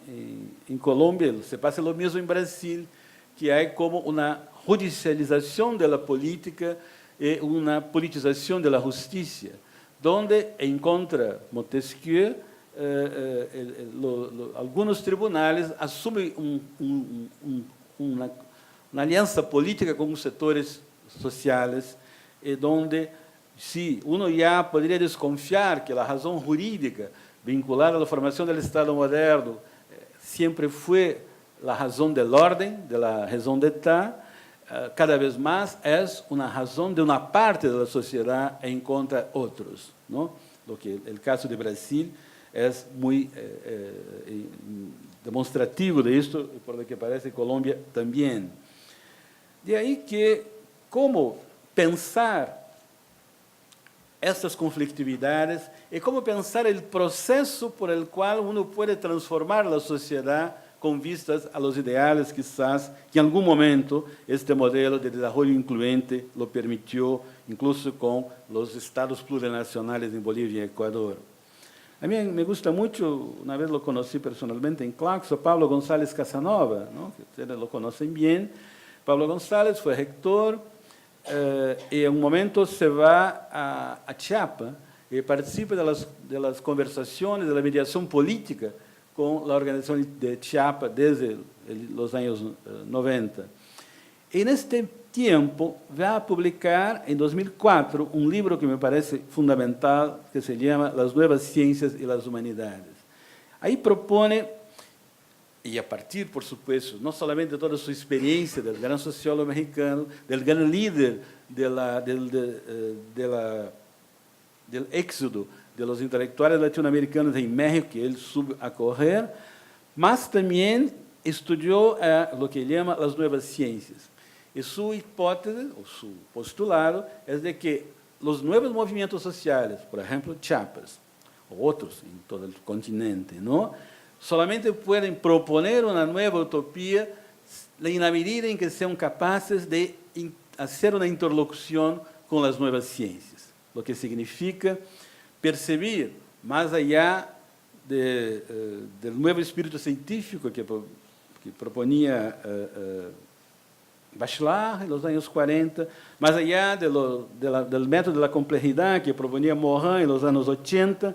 Colombia, se pasa lo mismo en Brasil, que hay como una judicialización de la política y una politización de la justicia, donde encontra Montesquieu algunos tribunales asumen una alianza política con los sectores sociales, donde si uno ya podría desconfiar que la razón jurídica vinculada a la formación del Estado moderno siempre fue la razón del orden, de la razón d'État, cada vez más es una razón de una parte de la sociedad en contra de otros, ¿no? Lo que el caso de Brasil es muy demostrativo de esto, por lo que parece Colombia también. De ahí que, cómo pensar estas conflictividades y cómo pensar el proceso por el cual uno puede transformar la sociedad con vistas a los ideales, quizás, que en algún momento este modelo de desarrollo incluyente lo permitió, incluso con los estados plurinacionales en Bolivia y Ecuador. A mí me gusta mucho, una vez lo conocí personalmente en Claxo, Pablo González Casanova, ¿no? Que ustedes lo conocen bien. Pablo González fue rector y en un momento se va a Chiapas y participa de las conversaciones, de la mediación política con la organización de Chiapas desde los años 90. En este tiempo va a publicar en 2004 un libro que me parece fundamental, que se llama Las nuevas ciencias y las humanidades. Ahí propone, y a partir, por supuesto, no solamente de toda su experiencia del gran sociólogo mexicano, del gran líder del éxodo de los intelectuales latinoamericanos en México, que él sube a correr, mas también estudió lo que llama las nuevas ciencias. Y su hipótesis, o su postulado, es de que los nuevos movimientos sociales, por ejemplo, Chiapas, o otros en todo el continente, ¿no? Solamente pueden proponer una nueva utopía en la medida en que sean capaces de hacer una interlocución con las nuevas ciencias, lo que significa percibir, más allá del nuevo espíritu científico que proponía Bachelard en los años 40, más allá del método de la complejidad que proponía Morin en los años 80,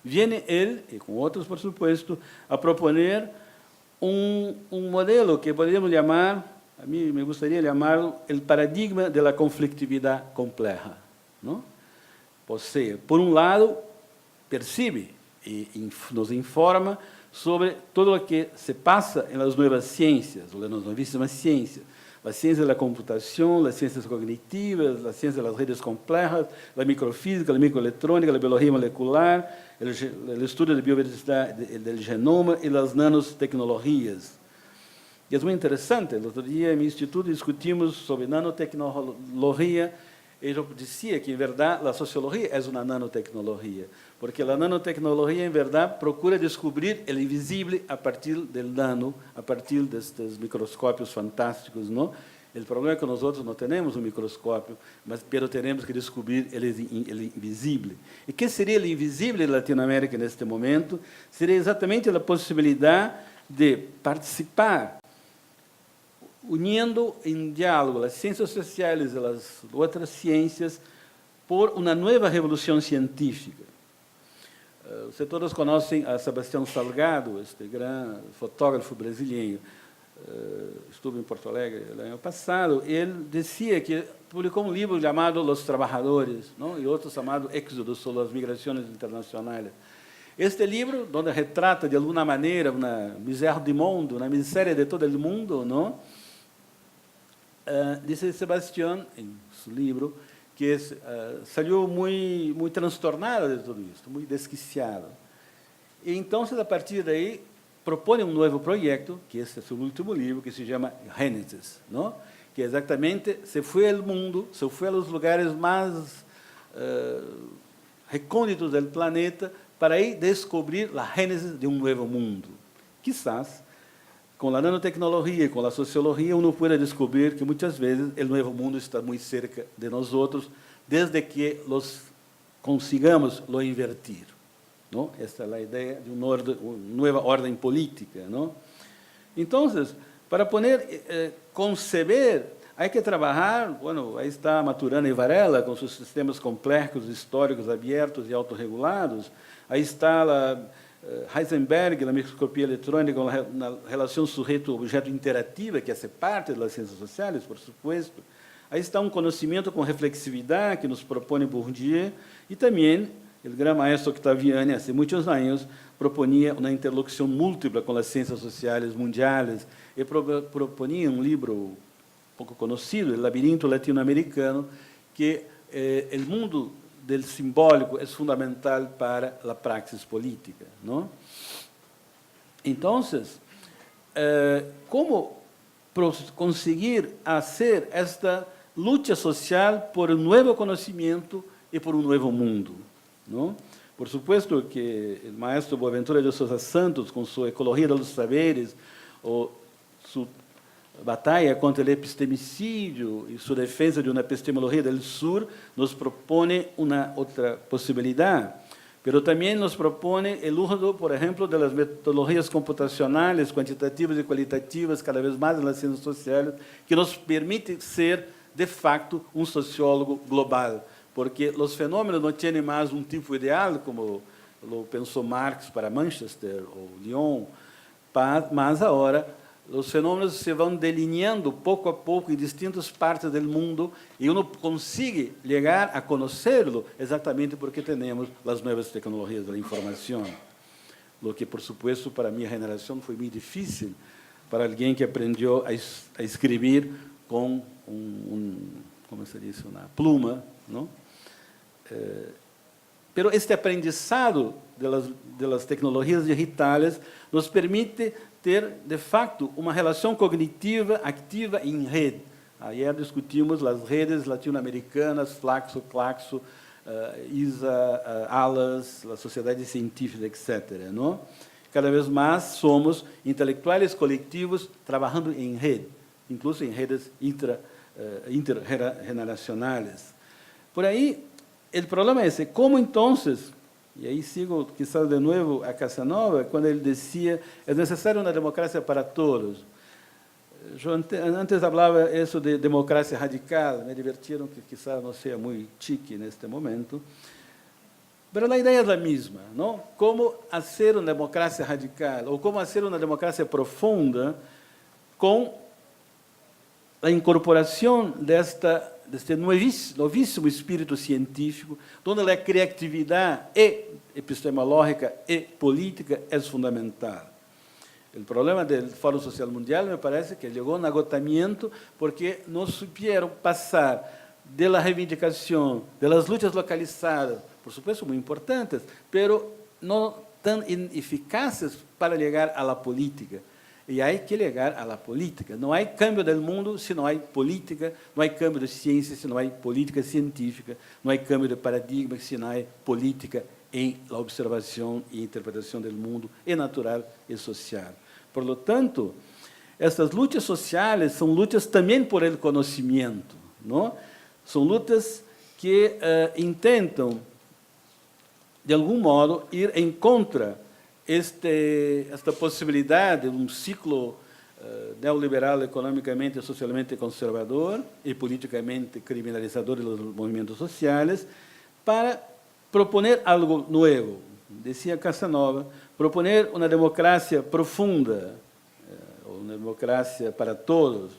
viene él, y con otros por supuesto, a proponer un modelo que podríamos llamar, a mí me gustaría llamarlo, el paradigma de la conflictividad compleja, ¿no? O sea, por un lado, percibe y nos informa sobre todo lo que se pasa en las nuevas ciencias, o las novísimas ciencias. La ciencia de la computación, las ciencias cognitivas, la ciencia de las redes complejas, la microfísica, la microelectrónica, la biología molecular, el estudio de biodiversidad del genoma y las nanotecnologías. Y es muy interesante. El otro día en mi instituto discutimos sobre nanotecnología y yo decía que, en verdad, la sociología es una nanotecnología, porque la nanotecnología, en verdad, procura descubrir el invisible a partir del nano, a partir de estos microscopios fantásticos, ¿no? El problema es que nosotros no tenemos un microscopio, pero tenemos que descubrir el invisible. ¿Y qué sería el invisible en Latinoamérica en este momento? Sería exactamente la posibilidad de participar uniendo en diálogo las ciencias sociales y las otras ciencias por una nueva revolución científica. Ustedes todos conocen a Sebastião Salgado, este gran fotógrafo brasileño. Estuve en Porto Alegre el año pasado. Él decía que publicó un libro llamado Los Trabajadores, ¿no? Y otro llamado Éxodos, o las migraciones internacionales. Este libro, donde retrata de alguna manera una miséria do mundo, una miseria de todo el mundo, ¿no? Dice Sebastián en su libro que salió muy trastornado de todo esto, muy desquiciado. Y entonces, a partir de ahí, propone un nuevo proyecto, que este es su último libro, que se llama Génesis, ¿no? Que exactamente se fue al mundo, se fue a los lugares más recónditos del planeta para ahí descubrir la génesis de un nuevo mundo. Quizás, con la nanotecnología y con la sociología, uno puede descubrir que muchas veces el nuevo mundo está muy cerca de nosotros, desde que los consigamos lo invertir, ¿no? Esta es la idea de una nueva orden política, ¿no? Entonces, para conceber, hay que trabajar, bueno, ahí está Maturana y Varela con sus sistemas complejos, históricos, abiertos y autorregulados. Ahí está Heisenberg, na microscopia eletrônica, na relação sujeito-objeto interativa, que hace parte das ciências sociais, por supuesto. Aí está um conhecimento com reflexividade, que nos propõe Bourdieu, e também o grande maestro Octaviani, há muitos anos, proponia uma interlocução múltipla com as ciências sociais mundiais, e proponia um livro pouco conhecido, O Labirinto Latino-Americano, que o mundo del simbólico es fundamental para la praxis política, ¿no? Entonces, ¿cómo conseguir hacer esta lucha social por un nuevo conocimiento y por un nuevo mundo, ¿no? Por supuesto que el maestro Boaventura de Sousa Santos, con su Ecología de los Saberes, o su batalla contra o epistemicídio e sua defesa de uma epistemologia do sur nos propõe uma outra possibilidade, mas também nos propõe o uso, por exemplo, das metodologias computacionais, quantitativas e qualitativas, cada vez mais nas ciências sociais, que nos permite ser, de facto, um sociólogo global, porque os fenômenos não têm mais um tipo ideal, como lo pensou Marx para Manchester ou Lyon, mas agora os fenômenos se vão delineando pouco a pouco em distintas partes do mundo e uno consegue chegar a conhecê-lo exatamente porque temos as novas tecnologias da informação. O que, por supuesto, para a minha geração foi muito difícil, para alguém que aprendeu a escrever com como se diz, uma pluma, não? Pero este aprendizado de las tecnologias digitais nos permite ter, de facto, uma relação cognitiva ativa em rede. Ayer discutimos as redes latino-americanas, Flaxo, Claxo, ISA, ALAS, a Sociedade Científica, etc., não? Cada vez mais somos intelectuais coletivos trabalhando em rede, incluso em redes intergeneracionais. Por aí, o problema é esse, como então, e aí sigo quizás de novo a Casanova, quando ele dizia, é necessário uma democracia para todos. Eu antes falava isso de democracia radical, me divertiram que quizás não seja muito chique neste momento, mas a ideia é a mesma, não? Como fazer uma democracia radical, ou como fazer uma democracia profunda com a incorporação deste novíssimo espírito científico, onde a criatividade epistemológica e política é fundamental. O problema do Fórum Social Mundial, me parece que chegou no agotamento porque não souberam passar da reivindicação, das lutas localizadas, por supuesto, muito importantes, mas não tão eficazes para chegar à política. E há que chegar à política. Não há cambio do mundo se não há política, não há cambio de ciência se não há política científica, não há cambio de paradigma se não há política em la observação e interpretação do mundo, é natural e social. Por lo tanto, essas lutas sociais são lutas também por el conhecimento, não? São lutas que intentam, de algum modo, ir em contra esta possibilidade de um ciclo neoliberal economicamente e socialmente conservador e politicamente criminalizador dos movimentos sociais, para proponer algo novo. Dizia Casanova, proponer uma democracia profunda, uma democracia para todos,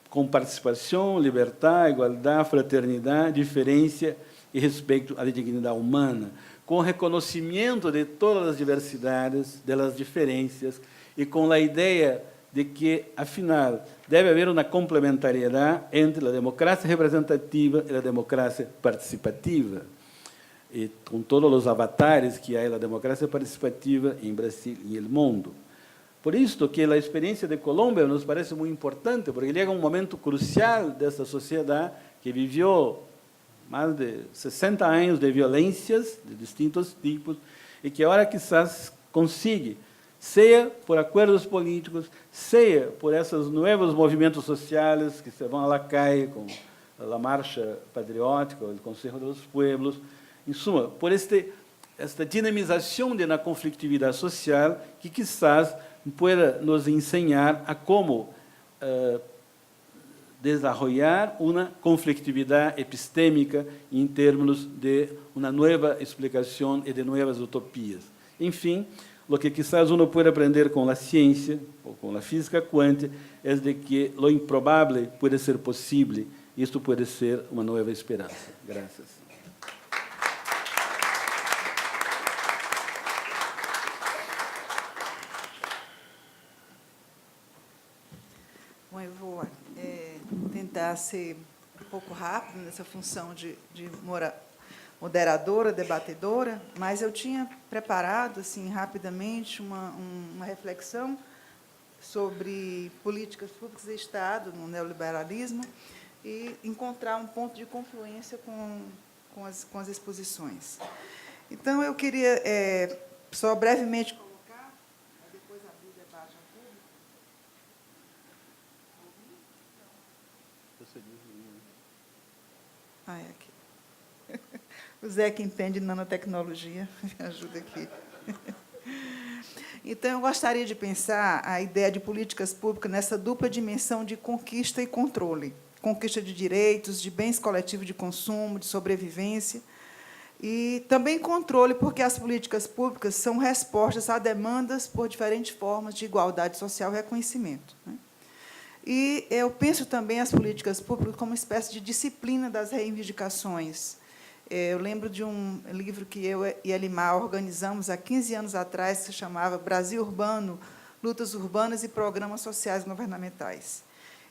com participação, liberdade, igualdade, fraternidade, diferença e respeito à dignidade humana, com reconhecimento de todas as diversidades, das diferenças, e com a ideia de que, afinal, deve haver uma complementariedade entre a democracia representativa e a democracia participativa, e com todos os avatares que há na democracia participativa em Brasil e no mundo. Por isso que a experiência de Colômbia nos parece muito importante, porque chega um momento crucial dessa sociedade que viveu mais de 60 anos de violências de distintos tipos, e que agora quizás consiga, seja por acordos políticos, seja por esses novos movimentos sociais que se vão à calle com a Marcha Patriótica, o Conselho dos Pueblos, em suma, por esta dinamização da conflitividade social que quizás pueda nos ensinar a como desarrollar uma conflitividade epistêmica em termos de uma nova explicação e de novas utopias. Enfim, o que quizás uno puede aprender com a ciência ou com a física quântica é de que lo improbable pode ser possível. Isto pode ser uma nova esperança. Graças. Bom, eu vou tentar ser um pouco rápido nessa função de moderadora, debatedora, mas eu tinha preparado, assim, rapidamente, uma reflexão sobre políticas públicas e Estado no neoliberalismo e encontrar um ponto de confluência com as exposições. Então, eu queria só brevemente colocar, depois abrir o debate ao público. Ah, é aqui. O Zé, que entende de nanotecnologia, me ajuda aqui. Então, eu gostaria de pensar a ideia de políticas públicas nessa dupla dimensão de conquista e controle. Conquista de direitos, de bens coletivos de consumo, de sobrevivência, e também controle, porque as políticas públicas são respostas a demandas por diferentes formas de igualdade social e reconhecimento, né? E eu penso também as políticas públicas como uma espécie de disciplina das reivindicações. Eu lembro de um livro que eu e Elimar organizamos há 15 anos atrás, que se chamava Brasil Urbano, Lutas Urbanas e Programas Sociais Governamentais.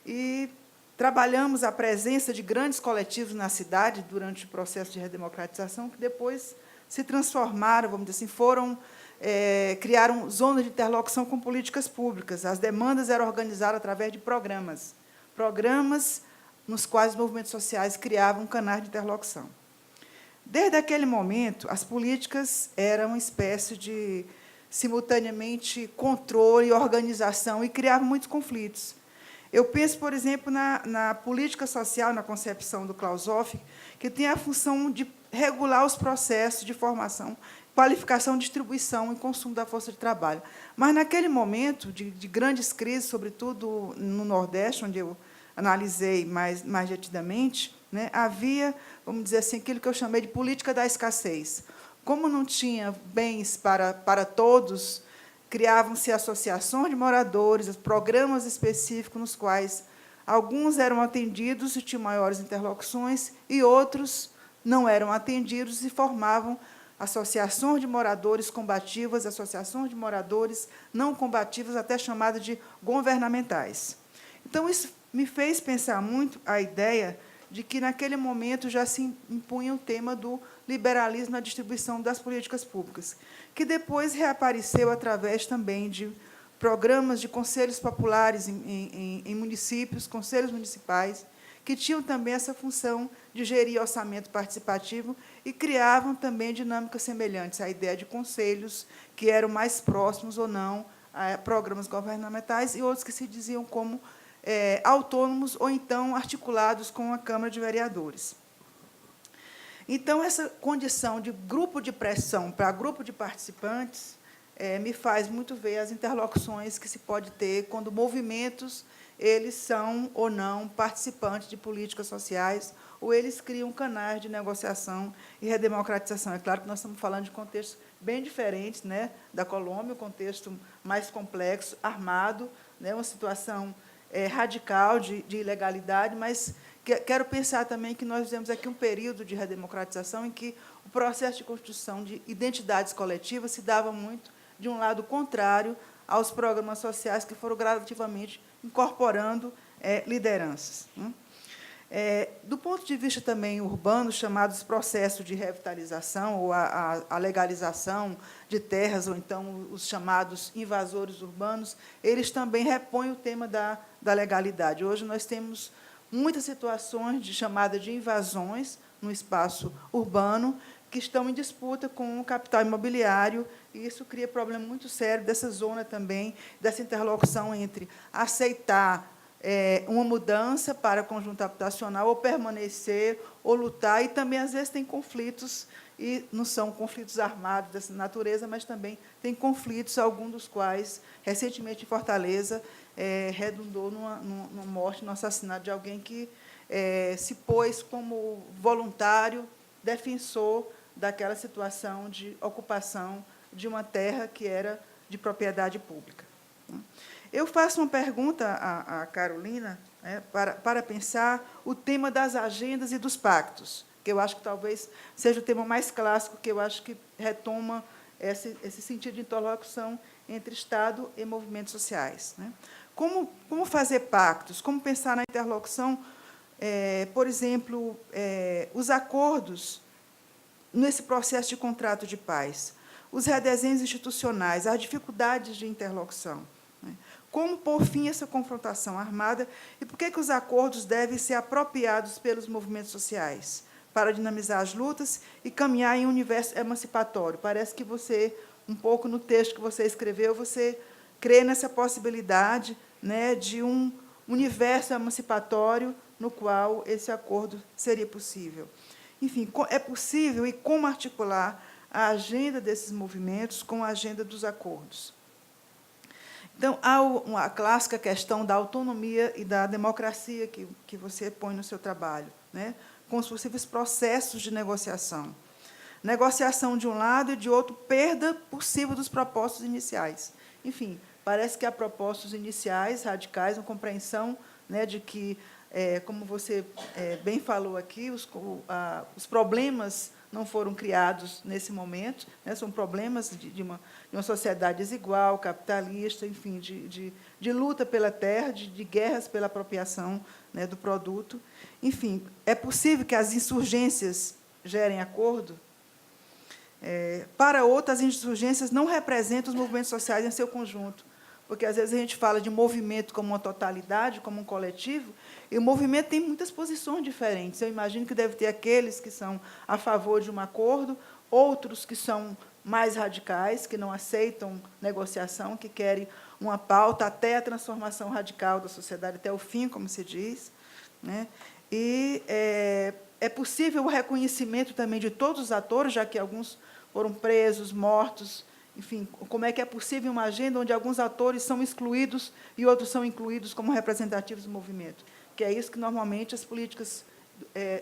E trabalhamos a presença de grandes coletivos na cidade durante o processo de redemocratização, que depois se transformaram, vamos dizer assim, criaram zonas de interlocução com políticas públicas. As demandas eram organizadas através de programas nos quais os movimentos sociais criavam canais de interlocução. Desde aquele momento, as políticas eram uma espécie de, simultaneamente, controle e organização, e criavam muitos conflitos. Eu penso, por exemplo, na política social, na concepção do Klaus Hoff, que tem a função de regular os processos de formação, qualificação, distribuição e consumo da força de trabalho. Mas, naquele momento de grandes crises, sobretudo no Nordeste, onde eu analisei mais detidamente, né, havia, vamos dizer assim, aquilo que eu chamei de política da escassez. Como não tinha bens para todos, criavam-se associações de moradores, programas específicos nos quais Alguns eram atendidos e tinham maiores interlocuções, e outros não eram atendidos e formavam associações de moradores combativas, associações de moradores não combativos, até chamadas de governamentais. Então, isso me fez pensar muito a ideia de que, naquele momento, já se impunha o tema do liberalismo na distribuição das políticas públicas, que depois reapareceu através também de programas de conselhos populares em municípios, conselhos municipais, que tinham também essa função de gerir orçamento participativo e criavam também dinâmicas semelhantes à ideia de conselhos, que eram mais próximos ou não a programas governamentais, e outros que se diziam como autônomos ou então articulados com a Câmara de Vereadores. Então, essa condição de grupo de pressão para grupo de participantes me faz muito ver as interlocuções que se pode ter quando movimentos eles são ou não participantes de políticas sociais, ou eles criam canais de negociação e redemocratização. É claro que nós estamos falando de contextos bem diferentes, né, da Colômbia, um contexto mais complexo, armado, né, uma situação radical de ilegalidade, mas quero pensar também que nós vivemos aqui um período de redemocratização em que o processo de construção de identidades coletivas se dava muito de um lado contrário aos programas sociais que foram gradativamente incorporando lideranças. Do ponto de vista também urbano, chamados processos de revitalização ou a legalização de terras, ou então os chamados invasores urbanos, eles também repõem o tema da legalidade. Hoje nós temos muitas situações de chamada de invasões no espaço urbano que estão em disputa com o capital imobiliário, e isso cria problema muito sério dessa zona também, dessa interlocução entre aceitar uma mudança para conjunto habitacional, ou permanecer, ou lutar, e também, às vezes, tem conflitos, e não são conflitos armados dessa natureza, mas também tem conflitos, alguns dos quais, recentemente, em Fortaleza, redundou numa morte, no assassinato de alguém que se pôs como voluntário, defensor daquela situação de ocupação de uma terra que era de propriedade pública. Eu faço uma pergunta à Carolina, para pensar o tema das agendas e dos pactos, que eu acho que talvez seja o tema mais clássico, que eu acho que retoma esse sentido de interlocução entre Estado e movimentos sociais. Como fazer pactos? Como pensar na interlocução, por exemplo, os acordos nesse processo de contrato de paz, os redesenhos institucionais, as dificuldades de interlocução. Como pôr fim a essa confrontação armada e por que os acordos devem ser apropriados pelos movimentos sociais para dinamizar as lutas e caminhar em um universo emancipatório? Parece que você, um pouco no texto que você escreveu, você crê nessa possibilidade, né, de um universo emancipatório no qual esse acordo seria possível. Enfim, é possível e como articular a agenda desses movimentos com a agenda dos acordos. Então, há a clássica questão da autonomia e da democracia que você põe no seu trabalho, né, com os possíveis processos de negociação. Negociação de um lado e, de outro, perda possível dos propósitos iniciais. Enfim, parece que há propósitos iniciais, radicais, uma compreensão, né, de que, como você bem falou aqui, os problemas não foram criados nesse momento, né, são problemas de uma sociedade desigual, capitalista, enfim, de luta pela terra, de guerras pela apropriação, né, do produto. Enfim, é possível que as insurgências gerem acordo? Para outras, as insurgências não representam os movimentos sociais em seu conjunto, porque, às vezes, a gente fala de movimento como uma totalidade, como um coletivo, e o movimento tem muitas posições diferentes. Eu imagino que deve ter aqueles que são a favor de um acordo, outros que são mais radicais, que não aceitam negociação, que querem uma pauta até a transformação radical da sociedade, até o fim, como se diz. Né? E é possível o reconhecimento também de todos os atores, já que alguns foram presos, mortos. Enfim, como é que é possível uma agenda onde alguns atores são excluídos e outros são incluídos como representativos do movimento? Que é isso que, normalmente, as políticas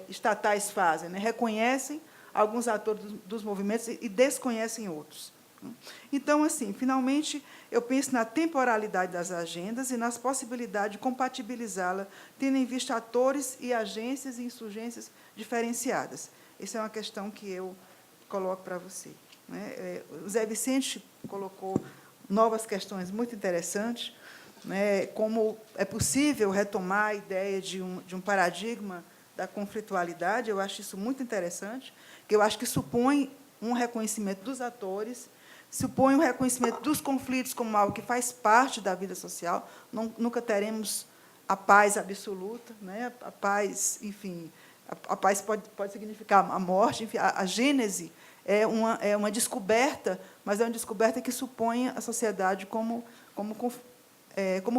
estatais fazem, né? Reconhecem alguns atores dos movimentos e desconhecem outros. Então, assim, finalmente, eu penso na temporalidade das agendas e nas possibilidades de compatibilizá-la, tendo em vista atores e agências e insurgências diferenciadas. Essa é uma questão que eu coloco para você. Né? O Zé Vicente colocou novas questões muito interessantes, né? Como é possível retomar a ideia de um paradigma da conflitualidade. Eu acho isso muito interessante, que eu acho que supõe um reconhecimento dos atores, supõe um reconhecimento dos conflitos como algo que faz parte da vida social. Nunca teremos a paz absoluta, né? A paz, enfim, a paz pode significar a morte, enfim, a gênese é uma descoberta, mas é uma descoberta que supõe a sociedade como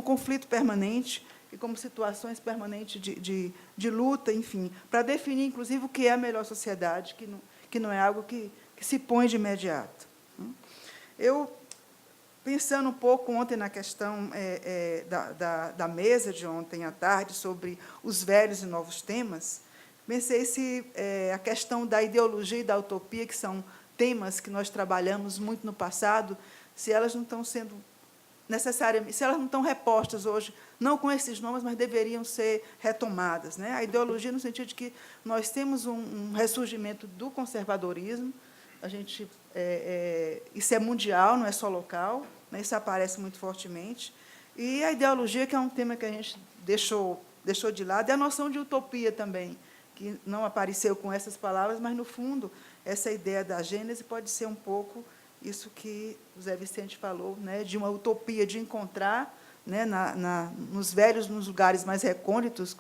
conflito permanente e como situações permanentes de luta, enfim, para definir, inclusive, o que é a melhor sociedade, que não é algo que se põe de imediato. Eu, pensando um pouco ontem na questão da mesa de ontem à tarde, sobre os velhos e novos temas, pensei se a questão da ideologia e da utopia, que são temas que nós trabalhamos muito no passado, se elas não estão sendo necessariamente, se elas não estão repostas hoje, não com esses nomes, mas deveriam ser retomadas. Né? A ideologia, no sentido de que nós temos um ressurgimento do conservadorismo, isso é mundial, não é só local, né? Isso aparece muito fortemente, e a ideologia, que é um tema que a gente deixou de lado, é a noção de utopia também, que não apareceu com essas palavras, mas, no fundo, essa ideia da gênese pode ser um pouco isso que o Zé Vicente falou, né, de uma utopia de encontrar, né, nos lugares mais recônditos,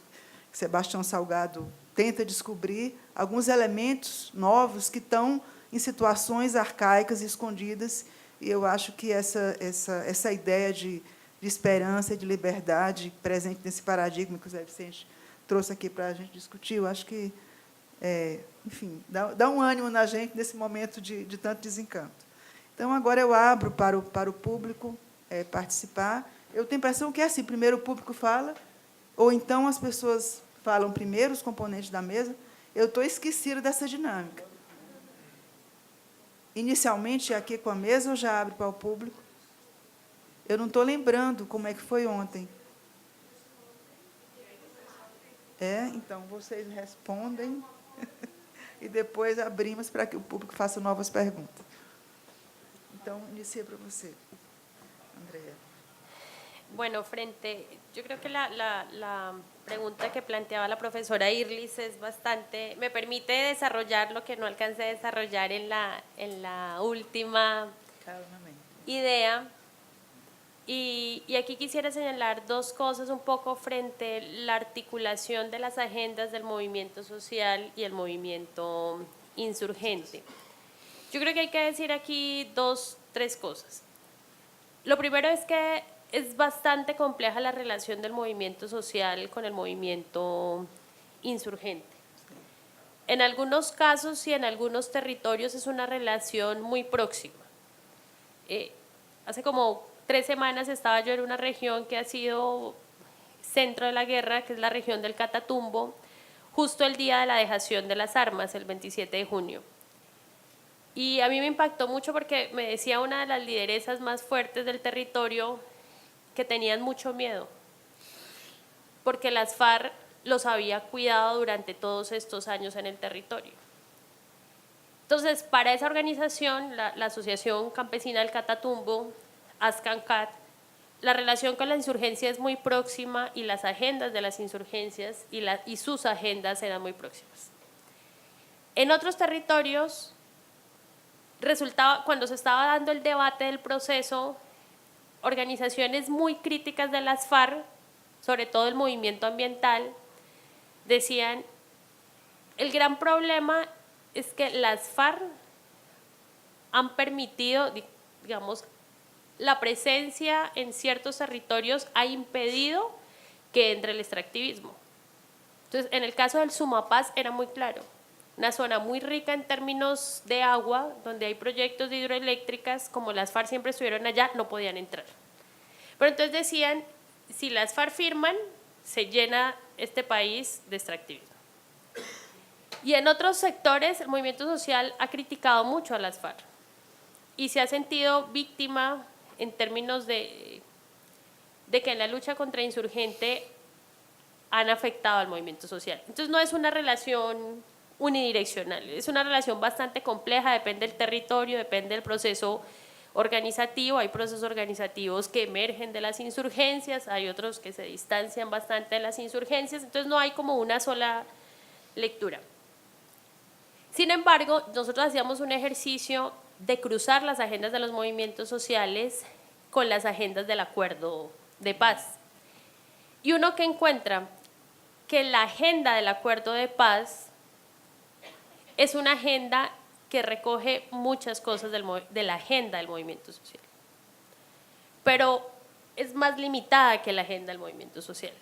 que Sebastião Salgado tenta descobrir alguns elementos novos que estão em situações arcaicas e escondidas, e eu acho que essa ideia de esperança e de liberdade presente nesse paradigma que o Zé Vicente trouxe aqui para a gente discutir, eu acho que, enfim, dá um ânimo na gente nesse momento de tanto desencanto. Então, agora eu abro para o público participar. Eu tenho a impressão que é assim, primeiro o público fala, ou então as pessoas falam primeiro, os componentes da mesa. Eu estou esquecida dessa dinâmica. Inicialmente, aqui com a mesa, eu já abro para o público. Eu não estou lembrando como é que foi ontem. Então, vocês respondem e depois abrimos para que o público faça novas perguntas. Então, inicia para você, Andrea. Bueno, yo creo que la pregunta que planteaba la profesora Irlis es bastante, me permite desarrollar lo que no alcancé a desarrollar en la última idea. Y aquí quisiera señalar dos cosas un poco frente a la articulación de las agendas del movimiento social y el movimiento insurgente. Yo creo que hay que decir aquí tres cosas. Lo primero es que es bastante compleja la relación del movimiento social con el movimiento insurgente. En algunos casos y en algunos territorios es una relación muy próxima. Hace como 3 semanas estaba yo en una región que ha sido centro de la guerra, que es la región del Catatumbo, justo el día de la dejación de las armas, el 27 de junio. Y a mí me impactó mucho porque me decía una de las lideresas más fuertes del territorio que tenían mucho miedo, porque las FARC los había cuidado durante todos estos años en el territorio. Entonces, para esa organización, la Asociación Campesina del Catatumbo, ASCANCAT, la relación con la insurgencia es muy próxima y las agendas de las insurgencias y sus agendas eran muy próximas. En otros territorios, resultaba, cuando se estaba dando el debate del proceso, organizaciones muy críticas de las FARC, sobre todo el movimiento ambiental, decían, el gran problema es que las FARC han permitido, digamos, la presencia en ciertos territorios ha impedido que entre el extractivismo. Entonces, en el caso del Sumapaz era muy claro, una zona muy rica en términos de agua, donde hay proyectos de hidroeléctricas, como las FARC siempre estuvieron allá, no podían entrar. Pero entonces decían, si las FARC firman, se llena este país de extractivismo. Y en otros sectores, el movimiento social ha criticado mucho a las FARC. y se ha sentido víctima en términos de que en la lucha contra insurgente han afectado al movimiento social. Entonces no es una relación unidireccional, es una relación bastante compleja, depende del territorio, depende del proceso organizativo, hay procesos organizativos que emergen de las insurgencias, hay otros que se distancian bastante de las insurgencias, entonces no hay como una sola lectura. Sin embargo, nosotros hacíamos un ejercicio de cruzar las agendas de los movimientos sociales con las agendas del acuerdo de paz. Y uno que encuentra que la agenda del acuerdo de paz es una agenda que recoge muchas cosas de la agenda del movimiento social, pero es más limitada que la agenda del movimiento social.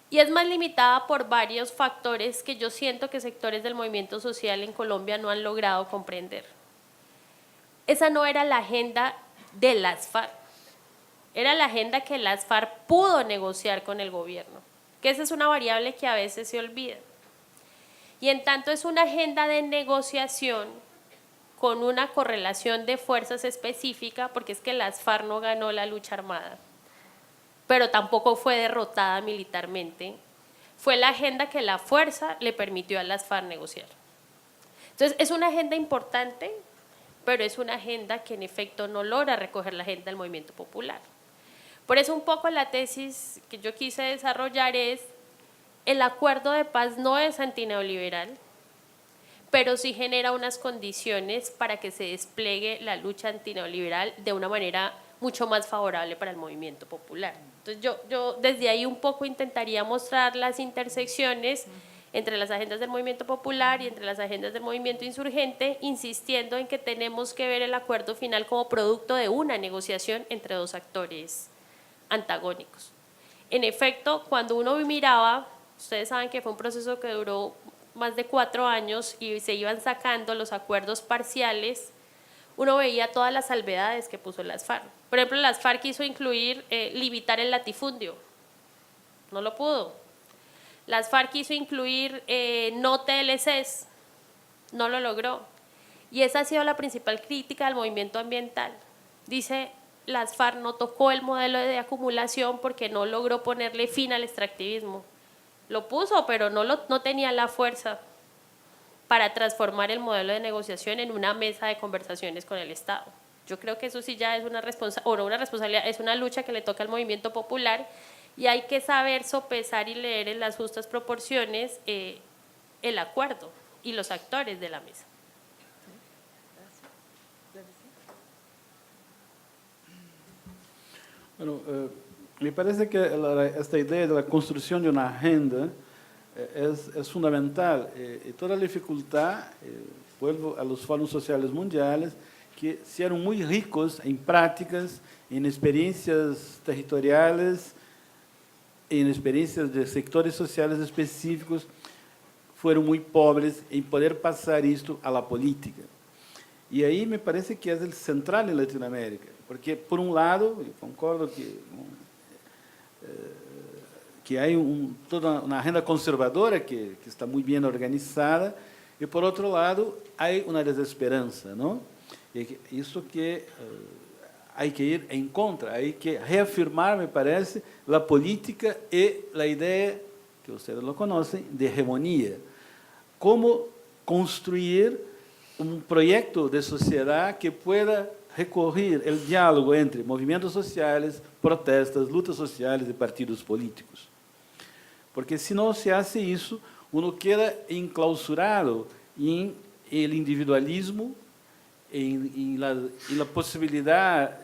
Y es más limitada por varios factores que yo siento que sectores del movimiento social en Colombia no han logrado comprender. Esa no era la agenda de las FARC, era la agenda que las FARC pudo negociar con el gobierno, que esa es una variable que a veces se olvida. Y en tanto es una agenda de negociación con una correlación de fuerzas específica, porque es que las FARC no ganó la lucha armada, pero tampoco fue derrotada militarmente, fue la agenda que la fuerza le permitió a las FARC negociar. Entonces es una agenda importante, pero es una agenda que en efecto no logra recoger la agenda del movimiento popular. Por eso un poco la tesis que yo quise desarrollar es: el acuerdo de paz no es antineoliberal, pero sí genera unas condiciones para que se despliegue la lucha antineoliberal de una manera mucho más favorable para el movimiento popular. Entonces yo desde ahí un poco intentaría mostrar las intersecciones entre las agendas del movimiento popular y entre las agendas del movimiento insurgente, insistiendo en que tenemos que ver el acuerdo final como producto de una negociación entre dos actores antagónicos. En efecto, cuando uno miraba, ustedes saben que fue un proceso que duró más de 4 años y se iban sacando los acuerdos parciales, uno veía todas las salvedades que puso las FARC. Por ejemplo, las FARC quiso incluir, limitar el latifundio, no lo pudo. Las FARC quiso incluir no TLCs, no lo logró. Y esa ha sido la principal crítica del movimiento ambiental. Dice, las FARC no tocó el modelo de acumulación porque no logró ponerle fin al extractivismo. Lo puso, pero no tenía la fuerza para transformar el modelo de negociación en una mesa de conversaciones con el Estado. Yo creo que eso sí ya es una responsabilidad, es una lucha que le toca al movimiento popular, y hay que saber sopesar y leer en las justas proporciones el acuerdo y los actores de la mesa. Bueno, me parece que esta idea de la construcción de una agenda es fundamental. Y toda la dificultad, vuelvo a los foros sociales mundiales, que eran muy ricos en prácticas, en experiencias territoriales, en experiencias de sectores sociales específicos, fueron muy pobres en poder pasar esto a la política. Y ahí me parece que es el central en Latinoamérica, porque, por un lado, yo concordo que hay toda una agenda conservadora que está muy bien organizada, y, por otro lado, hay una desesperanza, ¿no? Y eso que hay que ir en contra, hay que reafirmar, me parece, la política y la idea, que ustedes lo conocen, de hegemonía. Cómo construir un proyecto de sociedad que pueda recorrer el diálogo entre movimientos sociales, protestas, lutas sociales y partidos políticos. Porque si no se hace eso, uno queda enclausurado en el individualismo, en la posibilidad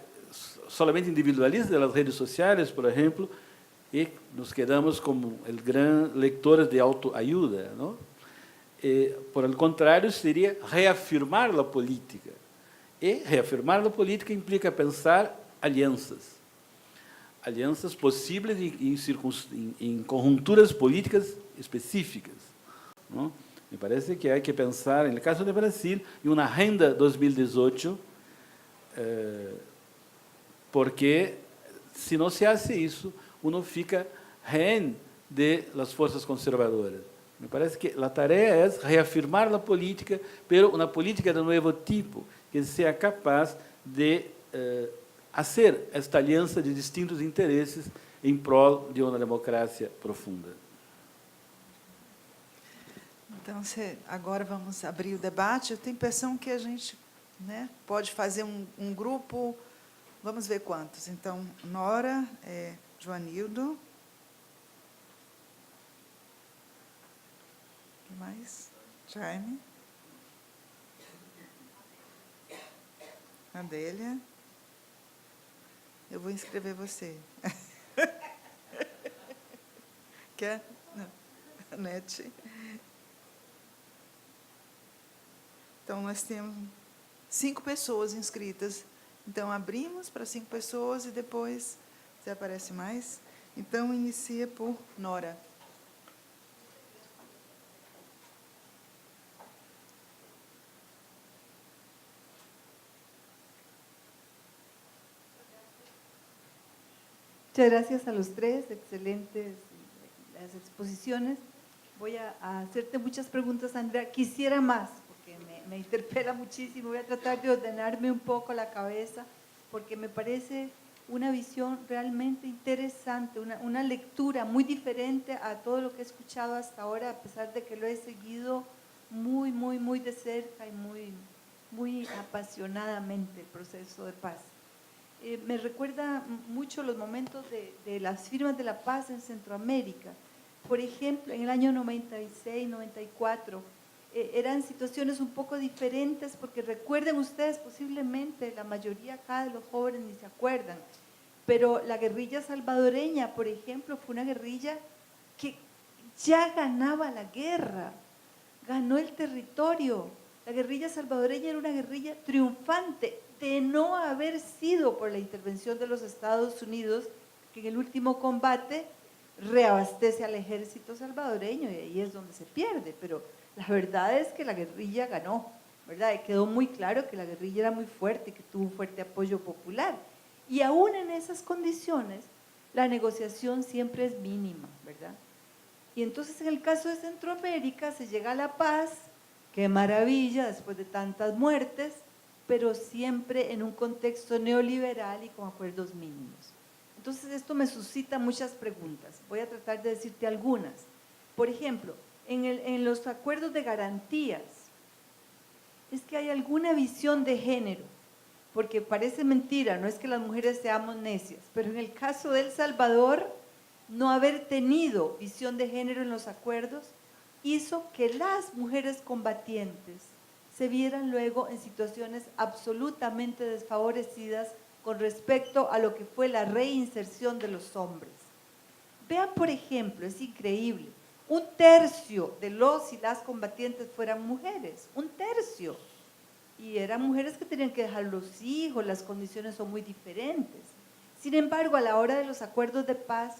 solamente individualista de las redes sociales, por ejemplo, y nos quedamos como el gran lectores de autoayuda, ¿no? Por el contrario, sería reafirmar la política. Y reafirmar la política implica pensar alianzas. Alianzas posibles en conjunturas políticas específicas, ¿no? Me parece que hay que pensar, en el caso de Brasil, en una agenda 2018, porque si no se hace eso, uno fica rehén de las fuerzas conservadoras. Me parece que la tarea es reafirmar la política, pero una política de nuevo tipo, que sea capaz de hacer esta aliança de distintos interesses em prol de uma democracia profunda. Então, agora vamos abrir o debate. Eu tenho a impressão que a gente, né, pode fazer um grupo, vamos ver quantos. Então, Nora, Joanildo. Quem mais? Jaime. Adélia. Eu vou inscrever você. Quer? Não. Nete. Então, nós temos 5 pessoas inscritas. Então, abrimos para 5 pessoas e depois, se aparece mais. Então, inicia por Nora. Muchas gracias a los tres, excelentes las exposiciones. Voy a hacerte muchas preguntas, Andrea. Quisiera más, porque me interpela muchísimo. Voy a tratar de ordenarme un poco la cabeza, porque me parece una visión realmente interesante, una lectura muy diferente a todo lo que he escuchado hasta ahora, a pesar de que lo he seguido muy de cerca y muy apasionadamente el proceso de paz. Me recuerda mucho los momentos de las firmas de la paz en Centroamérica. Por ejemplo, en el año 96, 94, eran situaciones un poco diferentes, porque recuerden ustedes, posiblemente la mayoría acá de los jóvenes ni se acuerdan, pero la guerrilla salvadoreña, por ejemplo, fue una guerrilla que ya ganaba la guerra, ganó el territorio. La guerrilla salvadoreña era una guerrilla triunfante, de no haber sido por la intervención de los Estados Unidos, que en el último combate reabastece al ejército salvadoreño, y ahí es donde se pierde. Pero la verdad es que la guerrilla ganó, ¿verdad? Y quedó muy claro que la guerrilla era muy fuerte y que tuvo un fuerte apoyo popular. Y aún en esas condiciones, la negociación siempre es mínima, ¿verdad? Y entonces en el caso de Centroamérica se llega a la paz, qué maravilla, después de tantas muertes, pero siempre en un contexto neoliberal y con acuerdos mínimos. Entonces esto me suscita muchas preguntas. Voy a tratar de decirte algunas. Por ejemplo, en los acuerdos de garantías, es que hay alguna visión de género, porque parece mentira, no es que las mujeres seamos necias, pero en el caso de El Salvador, no haber tenido visión de género en los acuerdos hizo que las mujeres combatientes se vieran luego en situaciones absolutamente desfavorecidas con respecto a lo que fue la reinserción de los hombres. Vean, por ejemplo, es increíble, 1/3 de los y las combatientes fueran mujeres, 1/3. Y eran mujeres que tenían que dejar los hijos, las condiciones son muy diferentes. Sin embargo, a la hora de los acuerdos de paz,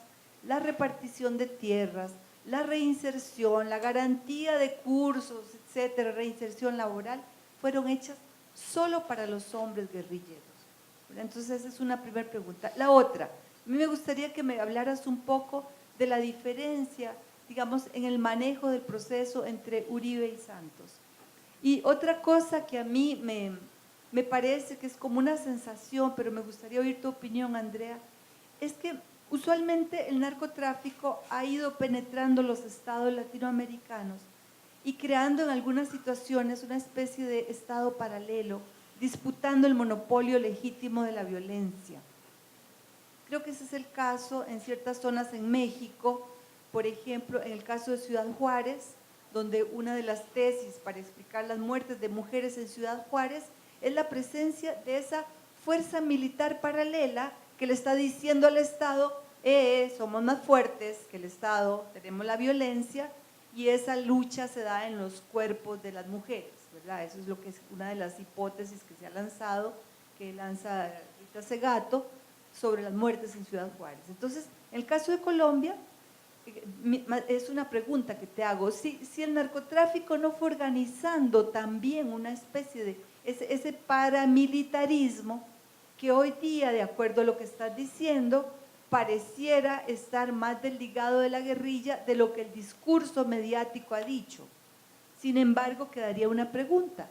la repartición de tierras, la reinserción, la garantía de cursos, etcétera, reinserción laboral, fueron hechas solo para los hombres guerrilleros. Entonces, esa es una primera pregunta. La otra, a mí me gustaría que me hablaras un poco de la diferencia, digamos, en el manejo del proceso entre Uribe y Santos. Y otra cosa que a mí me parece que es como una sensación, pero me gustaría oír tu opinión, Andrea, es que usualmente el narcotráfico ha ido penetrando los estados latinoamericanos y creando en algunas situaciones una especie de estado paralelo, disputando el monopolio legítimo de la violencia. Creo que ese es el caso en ciertas zonas en México, por ejemplo, en el caso de Ciudad Juárez, donde una de las tesis para explicar las muertes de mujeres en Ciudad Juárez es la presencia de esa fuerza militar paralela que le está diciendo al Estado, somos más fuertes que el Estado, tenemos la violencia, y esa lucha se da en los cuerpos de las mujeres, ¿verdad? Eso es lo que es una de las hipótesis que se ha lanzado, que lanza Rita Segato, sobre las muertes en Ciudad Juárez. Entonces, en el caso de Colombia, es una pregunta que te hago, si el narcotráfico no fue organizando también una especie de ese paramilitarismo que hoy día, de acuerdo a lo que estás diciendo, pareciera estar más desligado de la guerrilla de lo que el discurso mediático ha dicho. Sin embargo, quedaría una pregunta.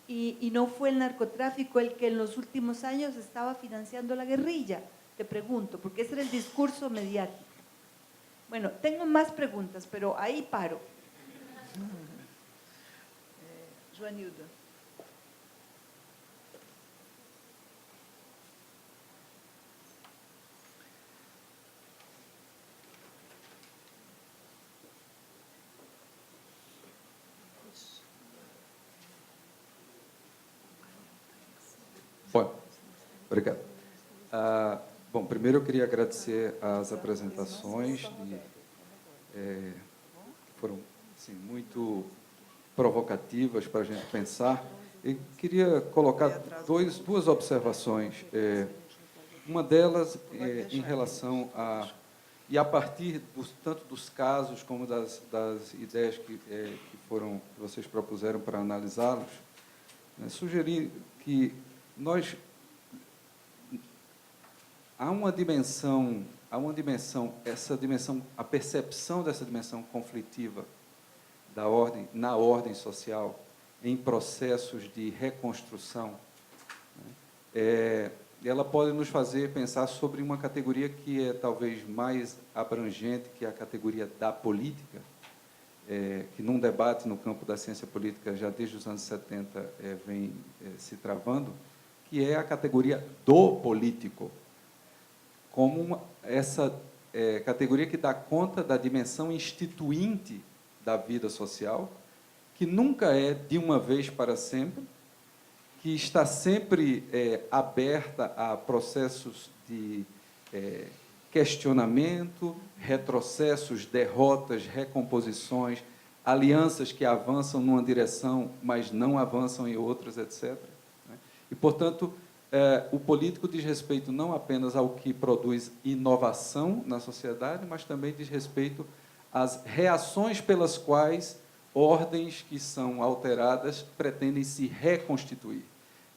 y no fue el narcotráfico el que en los últimos años estaba financiando la guerrilla? Te pregunto, porque ese era el discurso mediático. Bueno, tengo más preguntas, pero ahí paro. Joanildo. Bom, obrigado. Bom, primeiro eu queria agradecer as apresentações, que foram assim, muito provocativas para a gente pensar. E queria colocar duas observações. Uma delas em relação a... E a partir tanto dos casos como das ideias que vocês propuseram para analisá-los, sugerir que há uma dimensão, a percepção dessa dimensão conflitiva na ordem social, em processos de reconstrução, ela pode nos fazer pensar sobre uma categoria que é talvez mais abrangente, que é a categoria da política, que num debate no campo da ciência política já desde os anos 70 vem se travando, que é a categoria do político, como essa categoria que dá conta da dimensão instituinte da vida social, que nunca é de uma vez para sempre, que está sempre aberta a processos de questionamento, retrocessos, derrotas, recomposições, alianças que avançam numa direção, mas não avançam em outras, etc. E, portanto, o político diz respeito não apenas ao que produz inovação na sociedade, mas também diz respeito às reações pelas quais ordens que são alteradas pretendem se reconstituir.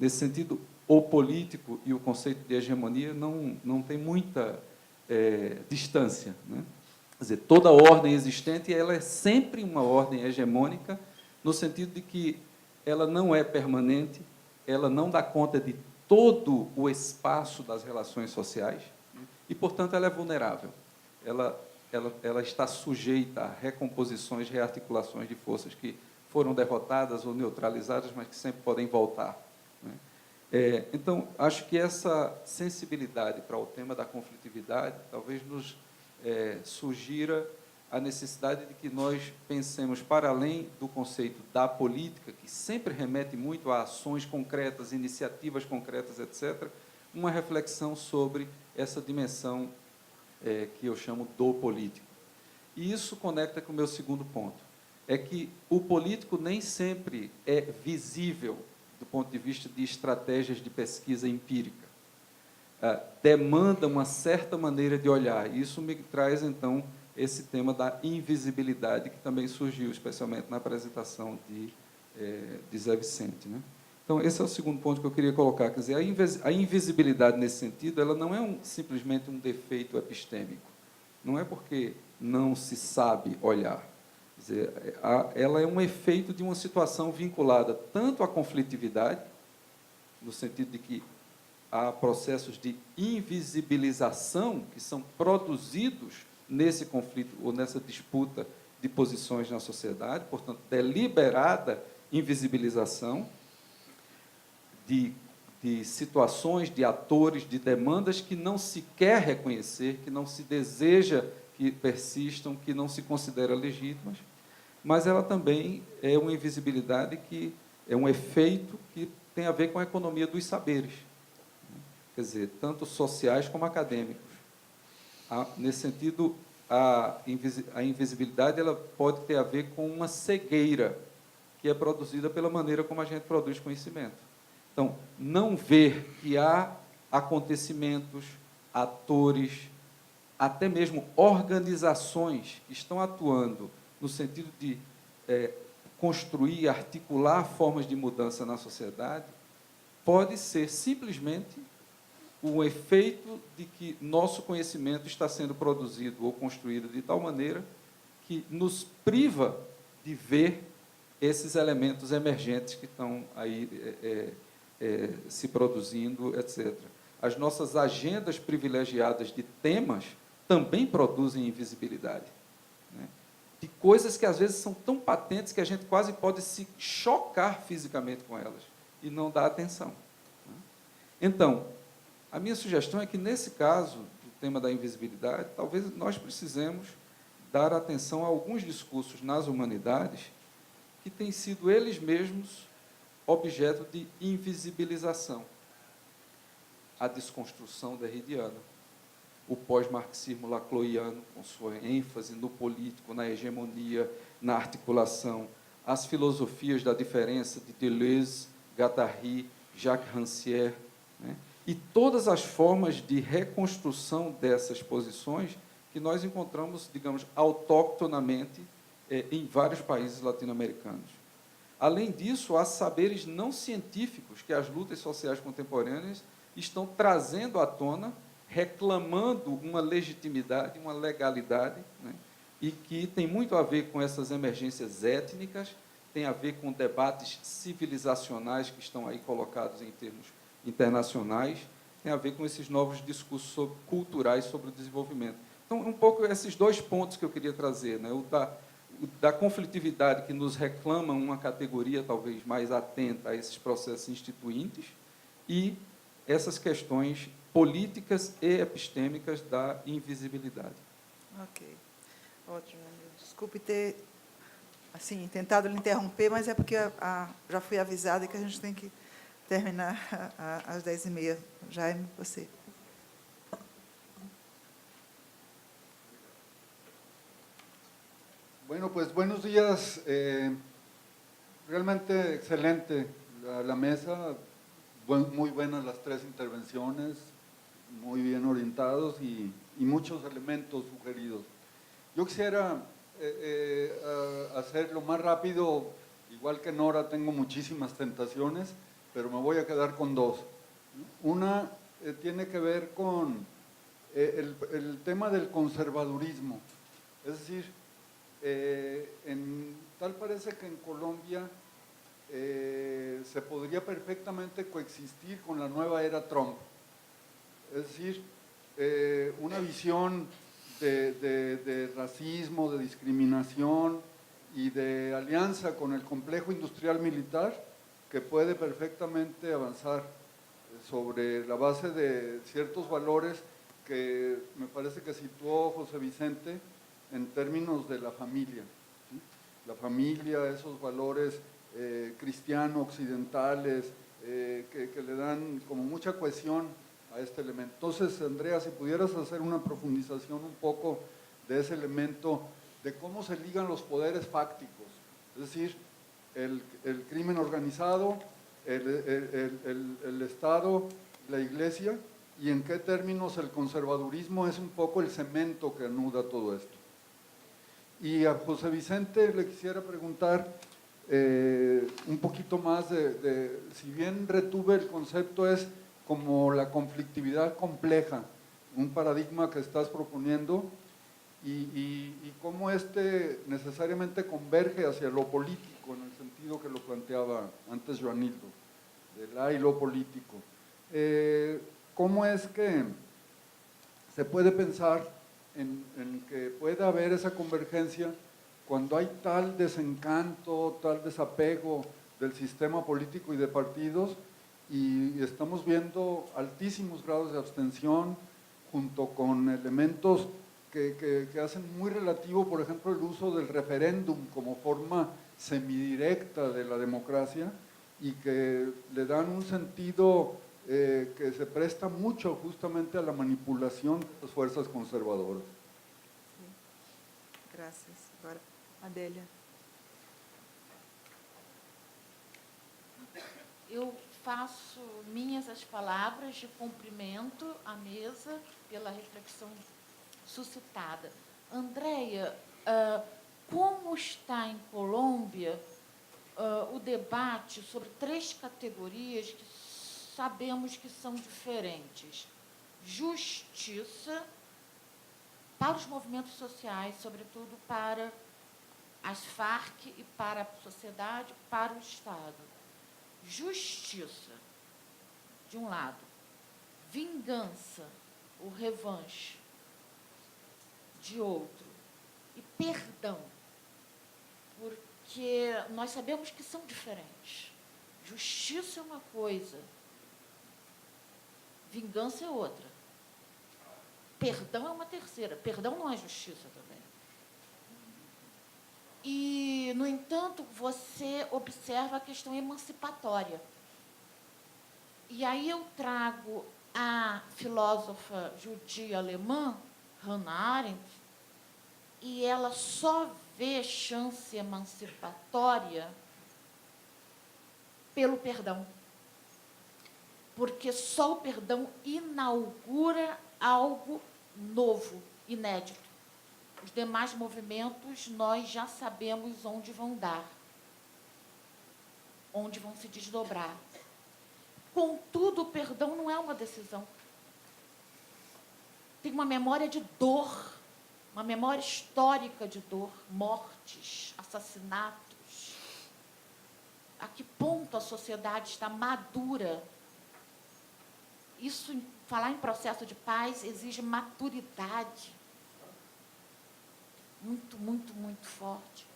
Nesse sentido, o político e o conceito de hegemonia não tem muita distância, né? Quer dizer, toda ordem existente ela é sempre uma ordem hegemônica, no sentido de que ela não é permanente, ela não dá conta de todo o espaço das relações sociais, né? E, portanto, ela é vulnerável. Ela está sujeita a recomposições, rearticulações de forças que foram derrotadas ou neutralizadas, mas que sempre podem voltar, né? Então, acho que essa sensibilidade para o tema da conflitividade talvez nos sugira a necessidade de que nós pensemos, para além do conceito da política, que sempre remete muito a ações concretas, iniciativas concretas, etc., uma reflexão sobre essa dimensão que eu chamo do político. E isso conecta com o meu segundo ponto, é que o político nem sempre é visível do ponto de vista de estratégias de pesquisa empírica. Demanda uma certa maneira de olhar. Isso me traz, então, esse tema da invisibilidade, que também surgiu, especialmente na apresentação de Zé Vicente, né? Então, esse é o segundo ponto que eu queria colocar. Quer dizer, a invisibilidade, nesse sentido, ela não é simplesmente um defeito epistêmico. Não é porque não se sabe olhar. Quer dizer, ela é um efeito de uma situação vinculada tanto à conflitividade, no sentido de que há processos de invisibilização que são produzidos nesse conflito ou nessa disputa de posições na sociedade, portanto, deliberada invisibilização de situações, de atores, de demandas que não se quer reconhecer, que não se deseja que persistam, que não se considera legítimas, mas ela também é uma invisibilidade que é um efeito que tem a ver com a economia dos saberes, quer dizer, tanto sociais como acadêmicos. Nesse sentido, a invisibilidade ela pode ter a ver com uma cegueira que é produzida pela maneira como a gente produz conhecimento. Então, não ver que há acontecimentos, atores, até mesmo organizações que estão atuando no sentido de construir, articular formas de mudança na sociedade, pode ser simplesmente o efeito de que nosso conhecimento está sendo produzido ou construído de tal maneira que nos priva de ver esses elementos emergentes que estão aí se produzindo, etc. As nossas agendas privilegiadas de temas também produzem invisibilidade, né? De coisas que, às vezes, são tão patentes que a gente quase pode se chocar fisicamente com elas e não dar atenção, né? Então, a minha sugestão é que, nesse caso, do tema da invisibilidade, talvez nós precisemos dar atenção a alguns discursos nas humanidades que têm sido eles mesmos objeto de invisibilização. A desconstrução derridiana, o pós-marxismo lacloiano, com sua ênfase no político, na hegemonia, na articulação, as filosofias da diferença de Deleuze, Guattari, Jacques Rancière, né? E todas as formas de reconstrução dessas posições que nós encontramos, digamos, autóctonamente em vários países latino-americanos. Além disso, há saberes não científicos que as lutas sociais contemporâneas estão trazendo à tona, reclamando uma legitimidade, uma legalidade, né? E que tem muito a ver com essas emergências étnicas, tem a ver com debates civilizacionais que estão aí colocados em termos internacionais, tem a ver com esses novos discursos culturais sobre o desenvolvimento. Então, um pouco esses dois pontos que eu queria trazer, né? O da conflitividade que nos reclama uma categoria talvez mais atenta a esses processos instituintes e essas questões políticas e epistêmicas da invisibilidade. Ok, ótimo. Desculpe ter assim tentado lhe interromper, mas é porque já fui avisada que a gente tem que terminar às 10h30. Jaime, você. Bueno, pues buenos días. Realmente excelente la mesa, muy buenas las tres intervenciones, muy bien orientados y muchos elementos sugeridos. Yo quisiera hacerlo más rápido, igual que Nora tengo muchísimas tentaciones, pero me voy a quedar con dos. Una tiene que ver con el tema del conservadurismo, es decir, tal parece que en Colombia se podría perfectamente coexistir con la nueva era Trump. Es decir, una visión de racismo, de discriminación y de alianza con el complejo industrial militar que puede perfectamente avanzar sobre la base de ciertos valores que me parece que situó José Vicente en términos de la familia, ¿sí? La familia, esos valores cristiano-occidentales que le dan como mucha cohesión a este elemento. Entonces, Andrea, si pudieras hacer una profundización un poco de ese elemento, de cómo se ligan los poderes fácticos, es decir, el crimen organizado, el Estado, la Iglesia, y en qué términos el conservadurismo es un poco el cemento que anuda todo esto. Y a José Vicente le quisiera preguntar un poquito más si bien retuve el concepto, es como la conflictividad compleja, un paradigma que estás proponiendo, y cómo necesariamente converge hacia lo político, en el sentido que lo planteaba antes Joanildo, de la y lo político. ¿Cómo es que se puede pensar en que pueda haber esa convergencia cuando hay tal desencanto, tal desapego del sistema político y de partidos, y estamos viendo altísimos grados de abstención junto con elementos que hacen muy relativo, por ejemplo, el uso del referéndum como forma semidirecta de la democracia y que le dan un sentido que se presta mucho justamente a la manipulación de las fuerzas conservadoras. Sí. Gracias. Agora, Adélia. Eu faço minhas as palavras de cumprimento à mesa pela reflexão suscitada. Andréia, como está em Colômbia o debate sobre três categorias que sabemos que são diferentes? Justiça para os movimentos sociais, sobretudo para as Farc e para a sociedade, para o Estado. Justiça, de um lado. Vingança, ou revanche, de outro. E perdão, porque nós sabemos que são diferentes. Justiça é uma coisa, vingança é outra. Perdão é uma terceira. Perdão não é justiça também. E, no entanto, você observa a questão emancipatória. E aí eu trago a filósofa judia alemã, Hannah Arendt, e ela só vê chance emancipatória pelo perdão. Porque só o perdão inaugura algo novo, inédito. Os demais movimentos, nós já sabemos onde vão dar, onde vão se desdobrar. Contudo, o perdão não é uma decisão. Tem uma memória de dor, uma memória histórica de dor, mortes, assassinatos. A que ponto a sociedade está madura? Isso, falar em processo de paz, exige maturidade. Muito, muito, muito forte.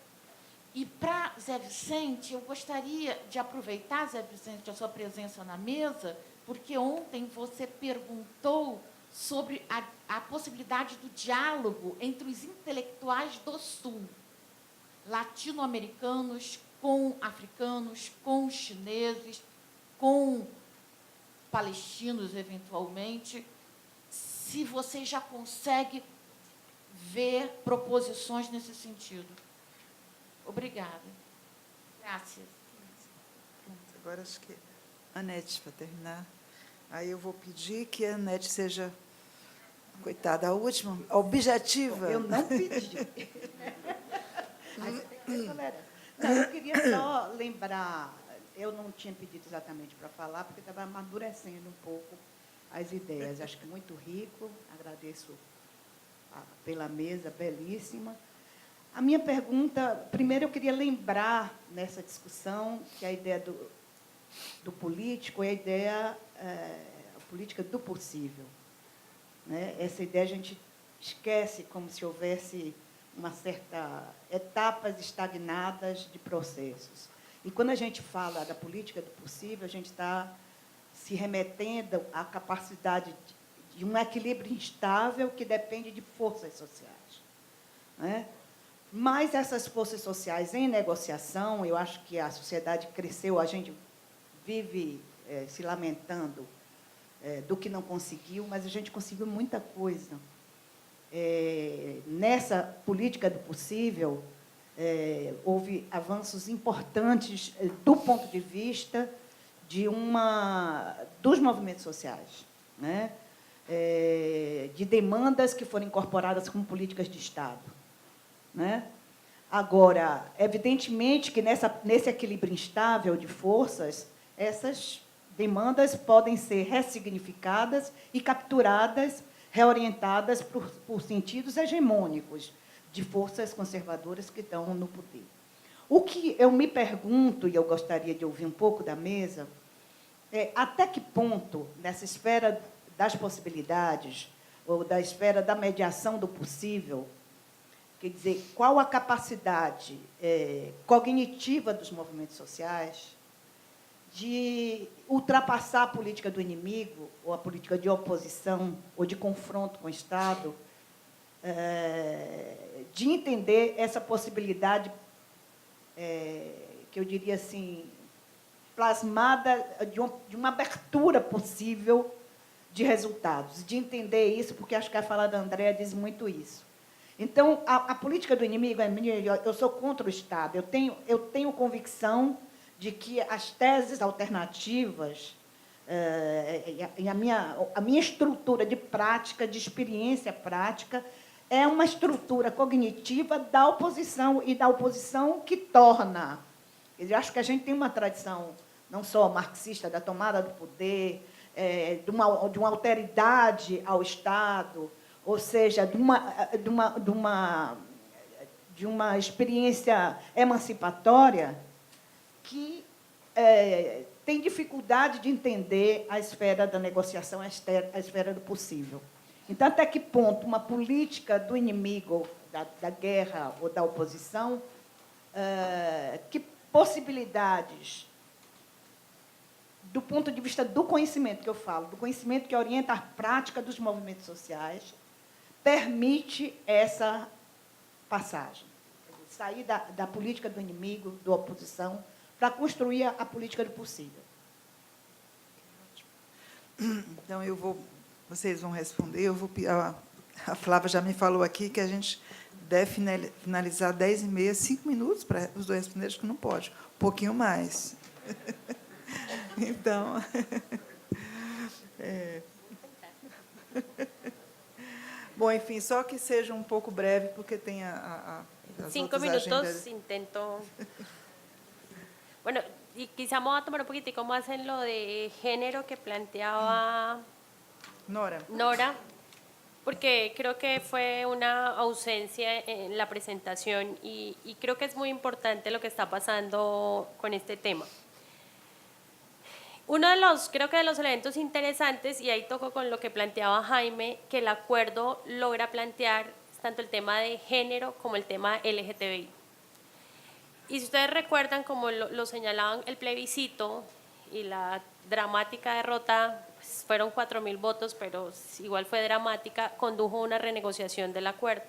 E para Zé Vicente, eu gostaria de aproveitar, Zé Vicente, a sua presença na mesa, porque ontem você perguntou sobre a possibilidade do diálogo entre os intelectuais do Sul, latino-americanos com africanos, com chineses, com palestinos, eventualmente, se você já consegue ver proposições nesse sentido. Obrigada. Graças. Pronto, agora acho que a Anete, para terminar. Aí eu vou pedir que a Anete seja, coitada, a última, objetiva. Eu não pedi. Aí você tem que ter tolerância. Não, eu queria só lembrar, eu não tinha pedido exatamente para falar, porque estava amadurecendo um pouco as ideias. Acho que muito rico, agradeço pela mesa belíssima. A minha pergunta, primeiro eu queria lembrar nessa discussão que a ideia do político é a ideia a política do possível. Né? Essa ideia a gente esquece como se houvesse uma certa etapas estagnadas de processos. E quando a gente fala da política do possível, a gente está se remetendo à capacidade de um equilíbrio instável que depende de forças sociais. Né? Mas essas forças sociais em negociação, eu acho que a sociedade cresceu, a gente vive se lamentando do que não conseguiu, mas a gente conseguiu muita coisa. Nessa política do possível, houve avanços importantes do ponto de vista dos movimentos sociais, né? De demandas que foram incorporadas como políticas de Estado. Né? Agora, evidentemente que nesse equilíbrio instável de forças, essas demandas podem ser ressignificadas e capturadas, reorientadas por sentidos hegemônicos de forças conservadoras que estão no poder. O que eu me pergunto, e eu gostaria de ouvir um pouco da mesa, é até que ponto, nessa esfera das possibilidades, ou da esfera da mediação do possível, quer dizer, qual a capacidade cognitiva dos movimentos sociais de ultrapassar a política do inimigo, ou a política de oposição, ou de confronto com o Estado, de entender essa possibilidade, que eu diria assim, plasmada de uma abertura possível de resultados, de entender isso, porque acho que a fala da Andréa diz muito isso. Então, a política do inimigo, eu sou contra o Estado, eu tenho convicção de que as teses alternativas, e a minha estrutura de prática, de experiência prática, é uma estrutura cognitiva da oposição, e da oposição que torna. Eu acho que a gente tem uma tradição, não só marxista, da tomada do poder, de uma alteridade ao Estado, ou seja, de uma experiência emancipatória que tem dificuldade de entender a esfera da negociação, a esfera do possível. Então, até que ponto uma política do inimigo, da guerra ou da oposição, que possibilidades, do ponto de vista do conhecimento que eu falo, do conhecimento que orienta a prática dos movimentos sociais, permite essa passagem? Sair da política do inimigo, da oposição, para construir a política do possível. Então, vocês vão responder. A Flávia já me falou aqui que a gente deve finalizar 10h30, 5 minutos para os dois responderem, acho que não pode. Um pouquinho mais. Então... Bom, enfim, só que seja um pouco breve, porque tem as 5 outras minutos, agendas. intento. Bueno, y quizá vamos a tomar un poquitico más en lo de género que planteaba Nora, porque creo que fue una ausencia en la presentación y creo que es muy importante lo que está pasando con este tema. Uno de los, creo que de los elementos interesantes, y ahí toco con lo que planteaba Jaime, que el acuerdo logra plantear tanto el tema de género como el tema LGTBI. Y si ustedes recuerdan, como lo señalaban, el plebiscito y la dramática derrota, pues fueron 4.000 votos, pero igual fue dramática, condujo a una renegociación del acuerdo.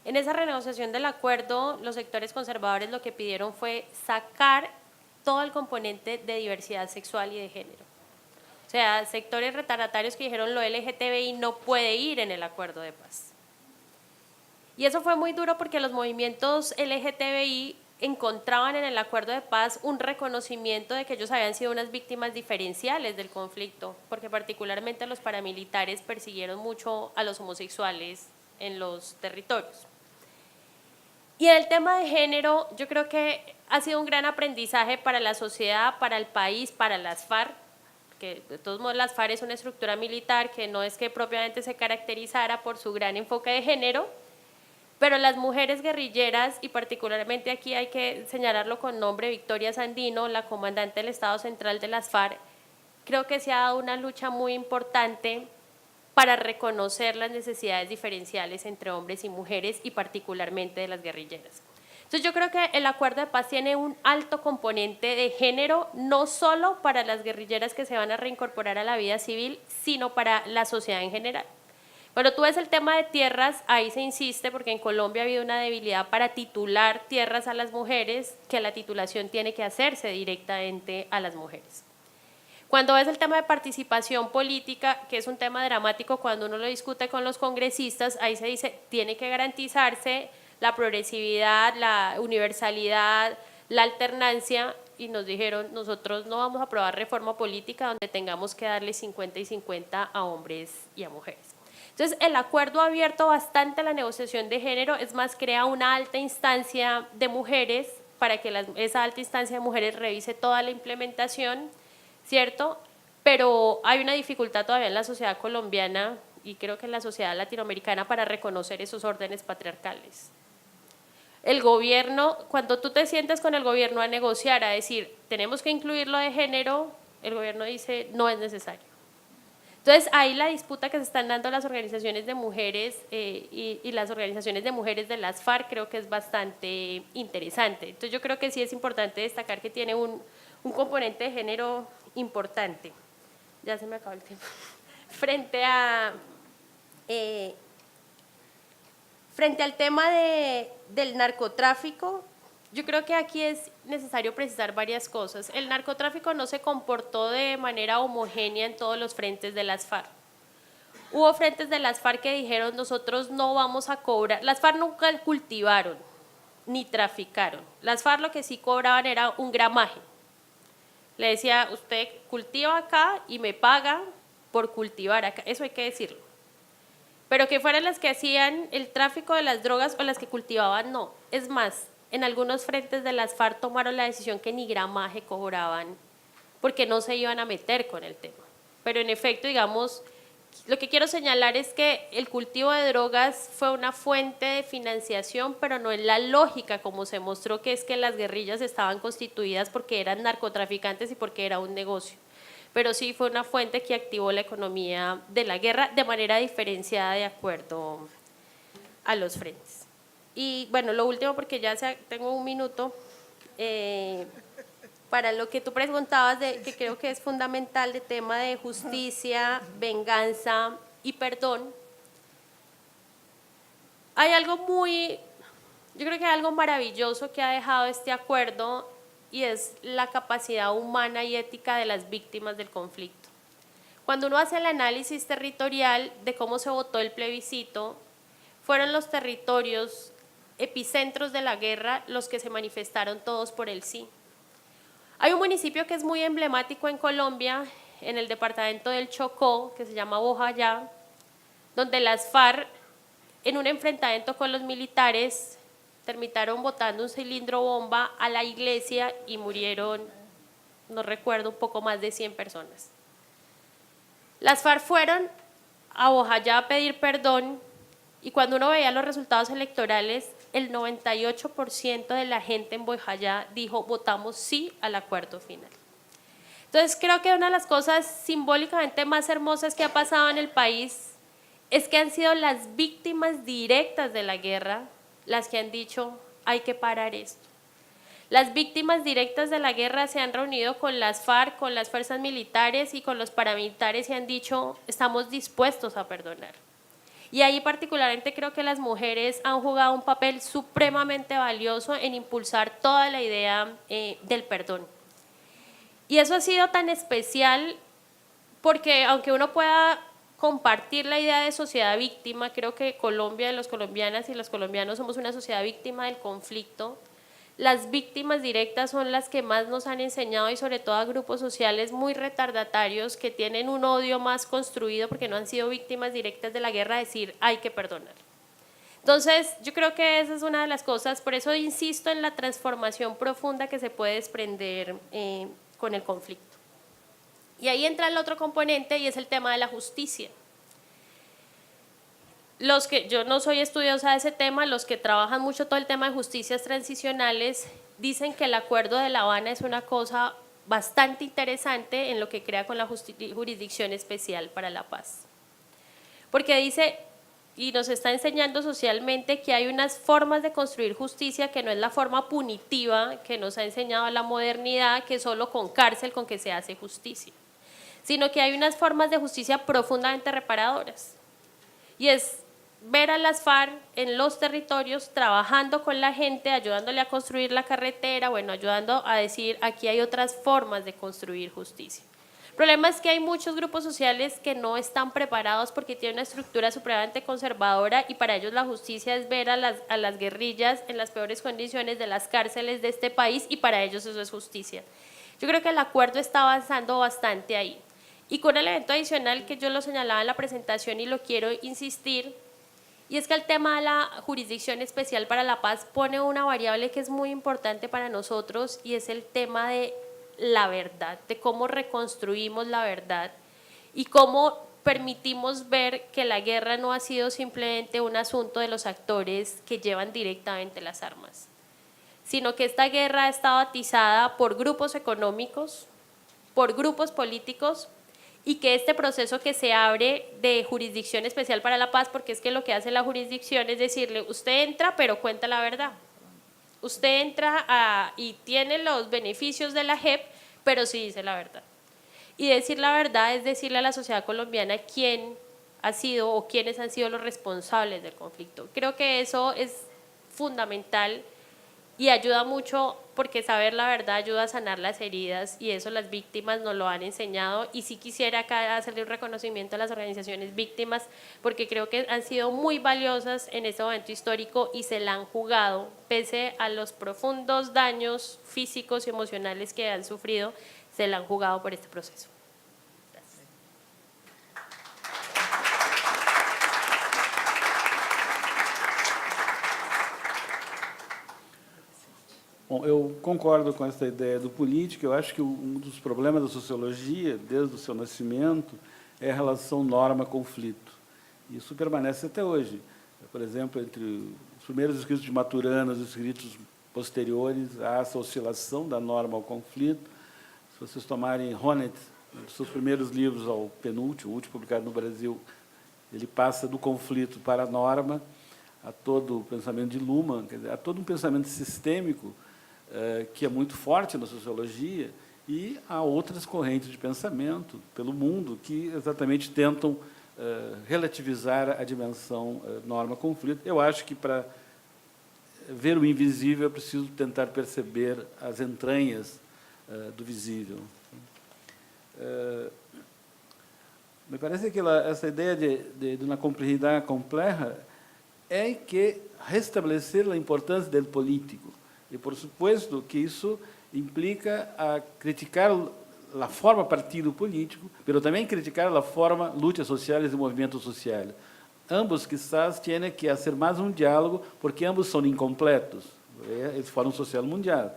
En esa renegociación del acuerdo, los sectores conservadores lo que pidieron fue sacar todo el componente de diversidad sexual y de género. O sea, sectores retardatarios que dijeron lo LGTBI no puede ir en el acuerdo de paz. Y eso fue muy duro porque los movimientos LGTBI encontraban en el acuerdo de paz un reconocimiento de que ellos habían sido unas víctimas diferenciales del conflicto, porque particularmente los paramilitares persiguieron mucho a los homosexuales en los territorios. Y en el tema de género, yo creo que ha sido un gran aprendizaje para la sociedad, para el país, para las FARC, que de todos modos las FARC es una estructura militar que no es que propiamente se caracterizara por su gran enfoque de género, pero las mujeres guerrilleras, y particularmente aquí hay que señalarlo con nombre, Victoria Sandino, la comandante del Estado Central de las FARC, creo que se ha dado una lucha muy importante para reconocer las necesidades diferenciales entre hombres y mujeres y particularmente de las guerrilleras. Entonces yo creo que el acuerdo de paz tiene un alto componente de género, no solo para las guerrilleras que se van a reincorporar a la vida civil, sino para la sociedad en general. Cuando tú ves el tema de tierras, ahí se insiste porque en Colombia ha habido una debilidad para titular tierras a las mujeres, que la titulación tiene que hacerse directamente a las mujeres. Cuando ves el tema de participación política, que es un tema dramático cuando uno lo discute con los congresistas, ahí se dice, tiene que garantizarse la progresividad, la universalidad, la alternancia, y nos dijeron, nosotros no vamos a aprobar reforma política donde tengamos que darle 50 y 50 a hombres y a mujeres. Entonces, el acuerdo ha abierto bastante la negociación de género, es más, crea una alta instancia de mujeres para que esa alta instancia de mujeres revise toda la implementación, ¿cierto? Pero hay una dificultad todavía en la sociedad colombiana y creo que en la sociedad latinoamericana para reconocer esos órdenes patriarcales. El gobierno, cuando tú te sientes con el gobierno a negociar, a decir, tenemos que incluir lo de género, el gobierno dice, no es necesario. Entonces, ahí la disputa que se están dando las organizaciones de mujeres y las organizaciones de mujeres de las FARC creo que es bastante interesante. Entonces, yo creo que sí es importante destacar que tiene un componente de género importante. Ya se me acabó el tiempo. Frente al tema del narcotráfico, yo creo que aquí es necesario precisar varias cosas. El narcotráfico no se comportó de manera homogénea en todos los frentes de las FARC. Hubo frentes de las FARC que dijeron, nosotros no vamos a cobrar. Las FARC nunca cultivaron ni traficaron. Las FARC lo que sí cobraban era un gramaje. Le decía, usted cultiva acá y me paga por cultivar acá. Eso hay que decirlo. Pero que fueran las que hacían el tráfico de las drogas o las que cultivaban, no. Es más, en algunos frentes de las FARC tomaron la decisión que ni gramaje cobraban porque no se iban a meter con el tema. Pero en efecto, digamos, lo que quiero señalar es que el cultivo de drogas fue una fuente de financiación, pero no en la lógica como se mostró, que es que las guerrillas estaban constituidas porque eran narcotraficantes y porque era un negocio. Pero sí fue una fuente que activó la economía de la guerra de manera diferenciada de acuerdo a los frentes. Y bueno, lo último, porque ya tengo un minuto, para lo que tú preguntabas, que creo que es fundamental, de tema de justicia, venganza y perdón. Hay algo yo creo que hay algo maravilloso que ha dejado este acuerdo, y es la capacidad humana y ética de las víctimas del conflicto. Cuando uno hace el análisis territorial de cómo se votó el plebiscito, fueron los territorios epicentros de la guerra los que se manifestaron todos por el sí. Hay un municipio que es muy emblemático en Colombia, en el departamento del Chocó, que se llama Bojayá, donde las FARC, en un enfrentamiento con los militares, terminaron botando un cilindro bomba a la iglesia y murieron, no recuerdo, un poco más de 100 personas. Las FARC fueron a Bojayá a pedir perdón, y cuando uno veía los resultados electorales, el 98% de la gente en Bojayá dijo: votamos sí al acuerdo final. Entonces creo que una de las cosas simbólicamente más hermosas que ha pasado en el país es que han sido las víctimas directas de la guerra las que han dicho: hay que parar esto. Las víctimas directas de la guerra se han reunido con las FARC, con las fuerzas militares y con los paramilitares, y han dicho: estamos dispuestos a perdonar. Y ahí particularmente creo que las mujeres han jugado un papel supremamente valioso en impulsar toda la idea del perdón. Y eso ha sido tan especial porque, aunque uno pueda compartir la idea de sociedad víctima, creo que Colombia, los colombianas y los colombianos somos una sociedad víctima del conflicto. Las víctimas directas son las que más nos han enseñado, y sobre todo a grupos sociales muy retardatarios que tienen un odio más construido porque no han sido víctimas directas de la guerra, decir: hay que perdonar. Entonces yo creo que esa es una de las cosas, por eso insisto en la transformación profunda que se puede desprender con el conflicto. Y ahí entra el otro componente, y es el tema de la justicia. Yo no soy estudiosa de ese tema, los que trabajan mucho todo el tema de justicias transicionales dicen que el Acuerdo de La Habana es una cosa bastante interesante en lo que crea con la Jurisdicción Especial para la Paz. Porque dice, y nos está enseñando socialmente, que hay unas formas de construir justicia que no es la forma punitiva que nos ha enseñado la modernidad, que solo con cárcel con que se hace justicia, sino que hay unas formas de justicia profundamente reparadoras. Y es ver a las FARC en los territorios trabajando con la gente, ayudándole a construir la carretera, bueno, ayudando a decir: aquí hay otras formas de construir justicia. El problema es que hay muchos grupos sociales que no están preparados porque tienen una estructura supremamente conservadora, y para ellos la justicia es ver a las guerrillas en las peores condiciones de las cárceles de este país, y para ellos eso es justicia. Yo creo que el acuerdo está avanzando bastante ahí. Y con el elemento adicional que yo lo señalaba en la presentación y lo quiero insistir, y es que el tema de la Jurisdicción Especial para la Paz pone una variable que es muy importante para nosotros, y es el tema de la verdad, de cómo reconstruimos la verdad y cómo permitimos ver que la guerra no ha sido simplemente un asunto de los actores que llevan directamente las armas, sino que esta guerra ha estado atizada por grupos económicos, por grupos políticos, y que este proceso que se abre de Jurisdicción Especial para la Paz, porque es que lo que hace la jurisdicción es decirle: usted entra pero cuenta la verdad, usted entra y tiene los beneficios de la JEP, pero sí dice la verdad. Y decir la verdad es decirle a la sociedad colombiana quién ha sido o quiénes han sido los responsables del conflicto. Creo que eso es fundamental y ayuda mucho, porque saber la verdad ayuda a sanar las heridas, y eso las víctimas nos lo han enseñado. Y sí quisiera acá hacerle un reconocimiento a las organizaciones víctimas, porque creo que han sido muy valiosas en este momento histórico y se la han jugado, pese a los profundos daños físicos y emocionales que han sufrido, se la han jugado por este proceso. Bom, eu concordo com essa ideia do político. Eu acho que um dos problemas da sociologia, desde o seu nascimento, é a relação norma-conflito. Isso permanece até hoje. Por exemplo, entre os primeiros escritos de Maturana e os escritos posteriores, há essa oscilação da norma ao conflito. Se vocês tomarem Honneth, dos seus primeiros livros ao penúltimo, o último publicado no Brasil, ele passa do conflito para a norma, a todo o pensamento de Luhmann, quer dizer, a todo um pensamento sistêmico que é muito forte na sociologia, e há outras correntes de pensamento pelo mundo que exatamente tentam relativizar a dimensão norma-conflito. Eu acho que, para ver o invisível, é preciso tentar perceber as entranhas do visível. Me parece que essa ideia de uma complexidade compleja é que restabelecer a importância do político. E, por supuesto, que isso implica a criticar a forma partido político, mas também criticar a forma lutas sociais e movimentos sociais. Ambos, quizás, têm que fazer mais um diálogo, porque ambos são incompletos. Esse Fórum Social Mundial.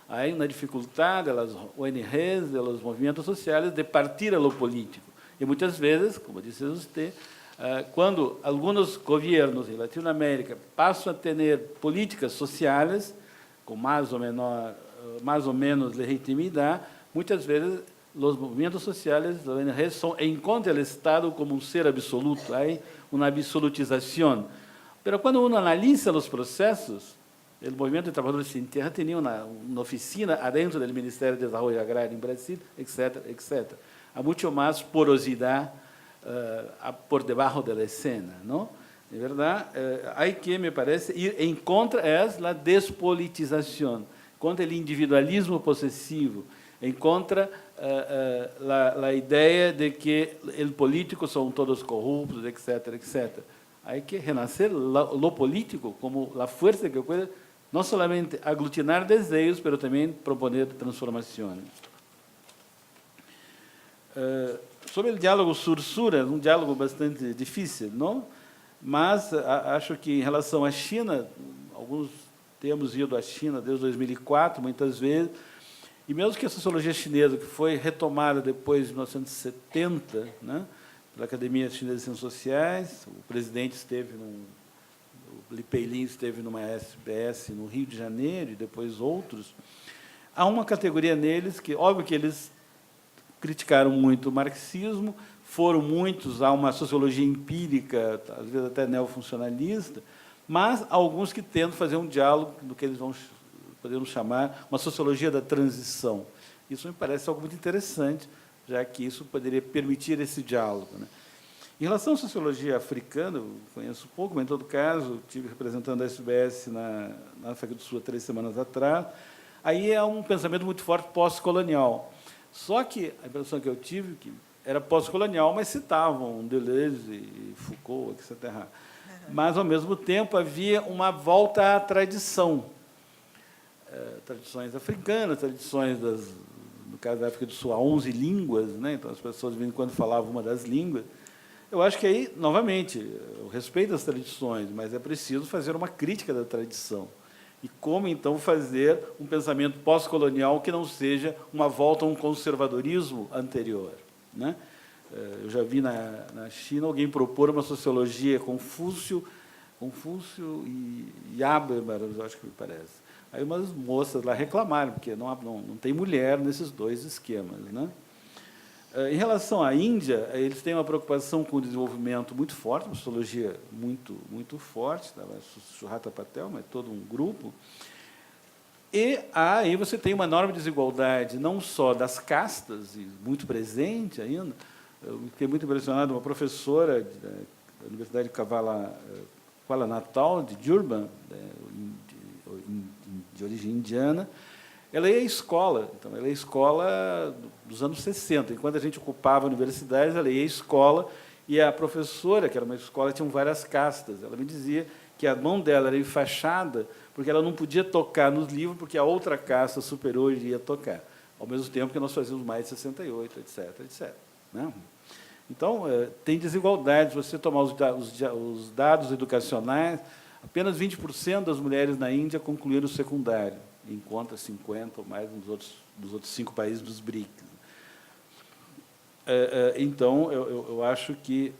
Há uma dificuldade das ONGs, dos movimentos sociais, de partir a lo político. E, muitas vezes, como disse você, quando alguns governos em Latinoamérica passam a ter políticas sociais, com mais ou menos legitimidade, muitas vezes os movimentos sociais, as ONGs, encontram o Estado como um ser absoluto, há uma absolutização. Mas quando uno analisa os processos, o Movimento de Trabalhadores Sem Terra tinha uma oficina adentro do Ministério do Desenvolvimento Agrário em Brasil, etc., etc. Há muito mais porosidade por debaixo da cena, não? De verdade, há que, me parece, ir em contra a despolitização, contra o individualismo possessivo, em contra a ideia de que os políticos são todos corruptos, etc., etc. Há que renascer o político como a força que pode não somente aglutinar desejos, mas também proponer transformações. Sobre o diálogo sur-sur, é um diálogo bastante difícil, não? Mas acho que, em relação à China, alguns temos ido à China desde 2004, muitas vezes, e mesmo que a sociologia chinesa, que foi retomada depois de 1970, né, pela Academia Chinesa de Ciências Sociais, o presidente esteve o Li Peilin esteve numa SBS no Rio de Janeiro, e depois outros, há uma categoria neles que, óbvio que eles criticaram muito o marxismo, foram muitos a uma sociologia empírica, às vezes até neofuncionalista, mas alguns que tentam fazer um diálogo do que eles podemos chamar uma sociologia da transição. Isso me parece algo muito interessante, já que isso poderia permitir esse diálogo, né? Em relação à sociologia africana, eu conheço pouco, mas, em todo caso, estive representando a SBS na África do Sul há 3 semanas atrás. Aí é um pensamento muito forte pós-colonial. Só que a impressão que eu tive que era pós-colonial, mas citavam Deleuze e Foucault, etc. Mas, ao mesmo tempo, havia uma volta à tradição. Tradições africanas, tradições, no caso da África do Sul, há 11 línguas, né? Então as pessoas, de vez em quando, falavam uma das línguas. Eu acho que aí, novamente, eu respeito as tradições, mas é preciso fazer uma crítica da tradição. E como, então, fazer um pensamento pós-colonial que não seja uma volta a um conservadorismo anterior, né? Eu já vi na China alguém propor uma sociologia Confúcio e Habermas, acho que me parece. Aí umas moças lá reclamaram, porque não tem mulher nesses dois esquemas, né? Em relação à Índia, eles têm uma preocupação com o desenvolvimento muito forte, uma sociologia muito forte, tá? Suhata Patel, mas todo um grupo. E aí você tem uma enorme desigualdade, não só das castas, e muito presente ainda. Eu fiquei muito impressionado, uma professora da Universidade de Kuala Natal, de Durban, de origem indiana, ela ia à escola, então ela ia à escola dos anos 60, enquanto a gente ocupava universidades, ela ia à escola, e a professora, que era uma escola, tinha várias castas, ela me dizia que a mão dela era enfaixada, porque ela não podia tocar nos livros, porque a outra casta superior iria tocar, ao mesmo tempo que nós fazíamos mais de 68, etc., etc., né? Então, tem desigualdades. Se você tomar os dados educacionais, apenas 20% das mulheres na Índia concluíram o secundário, enquanto 50% ou mais dos outros 5 países dos BRICS. Então, eu acho que...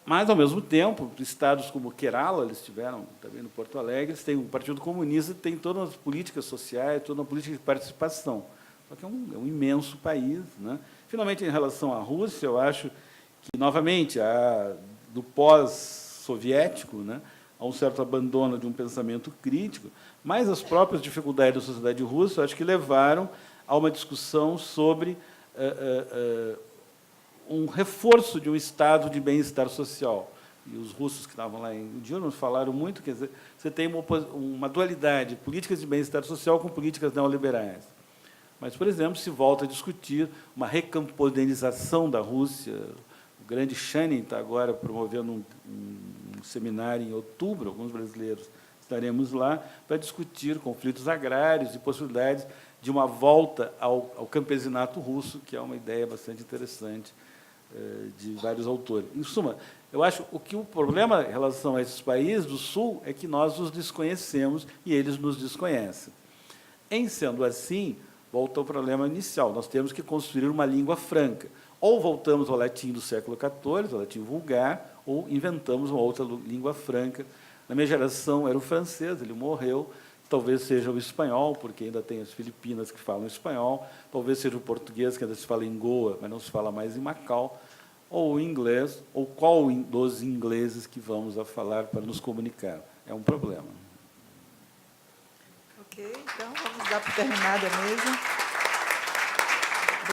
Mas, ao mesmo tempo, estados como Kerala, eles tiveram também no Porto Alegre, eles têm o Partido Comunista, tem todas as políticas sociais, toda uma política de participação. Só que é um imenso país, né? Finalmente, em relação à Rússia, eu acho que, novamente, do pós-soviético, né, há um certo abandono de um pensamento crítico, mas as próprias dificuldades da sociedade russa, eu acho que levaram a uma discussão sobre um reforço de um estado de bem-estar social. E os russos que estavam lá em Dilma falaram muito, quer dizer, você tem uma dualidade, políticas de bem-estar social com políticas neoliberais. Mas, por exemplo, se volta a discutir uma recampodenização da Rússia. O grande Chanin está agora promovendo um seminário em outubro, alguns brasileiros estaremos lá, para discutir conflitos agrários e possibilidades de uma volta ao campesinato russo, que é uma ideia bastante interessante de vários autores. Em suma, eu acho que o problema em relação a esses países do Sul é que nós os desconhecemos e eles nos desconhecem. Em sendo assim, volta ao problema inicial, nós temos que construir uma língua franca. Ou voltamos ao latim do século XIV, ao latim vulgar, ou inventamos uma outra língua franca. Na minha geração era o francês, ele morreu, talvez seja o espanhol, porque ainda tem as Filipinas que falam espanhol, talvez seja o português, que ainda se fala em Goa, mas não se fala mais em Macau, ou o inglês, ou qual dos ingleses que vamos a falar para nos comunicar. É um problema. Ok, então vamos dar por terminada a mesa.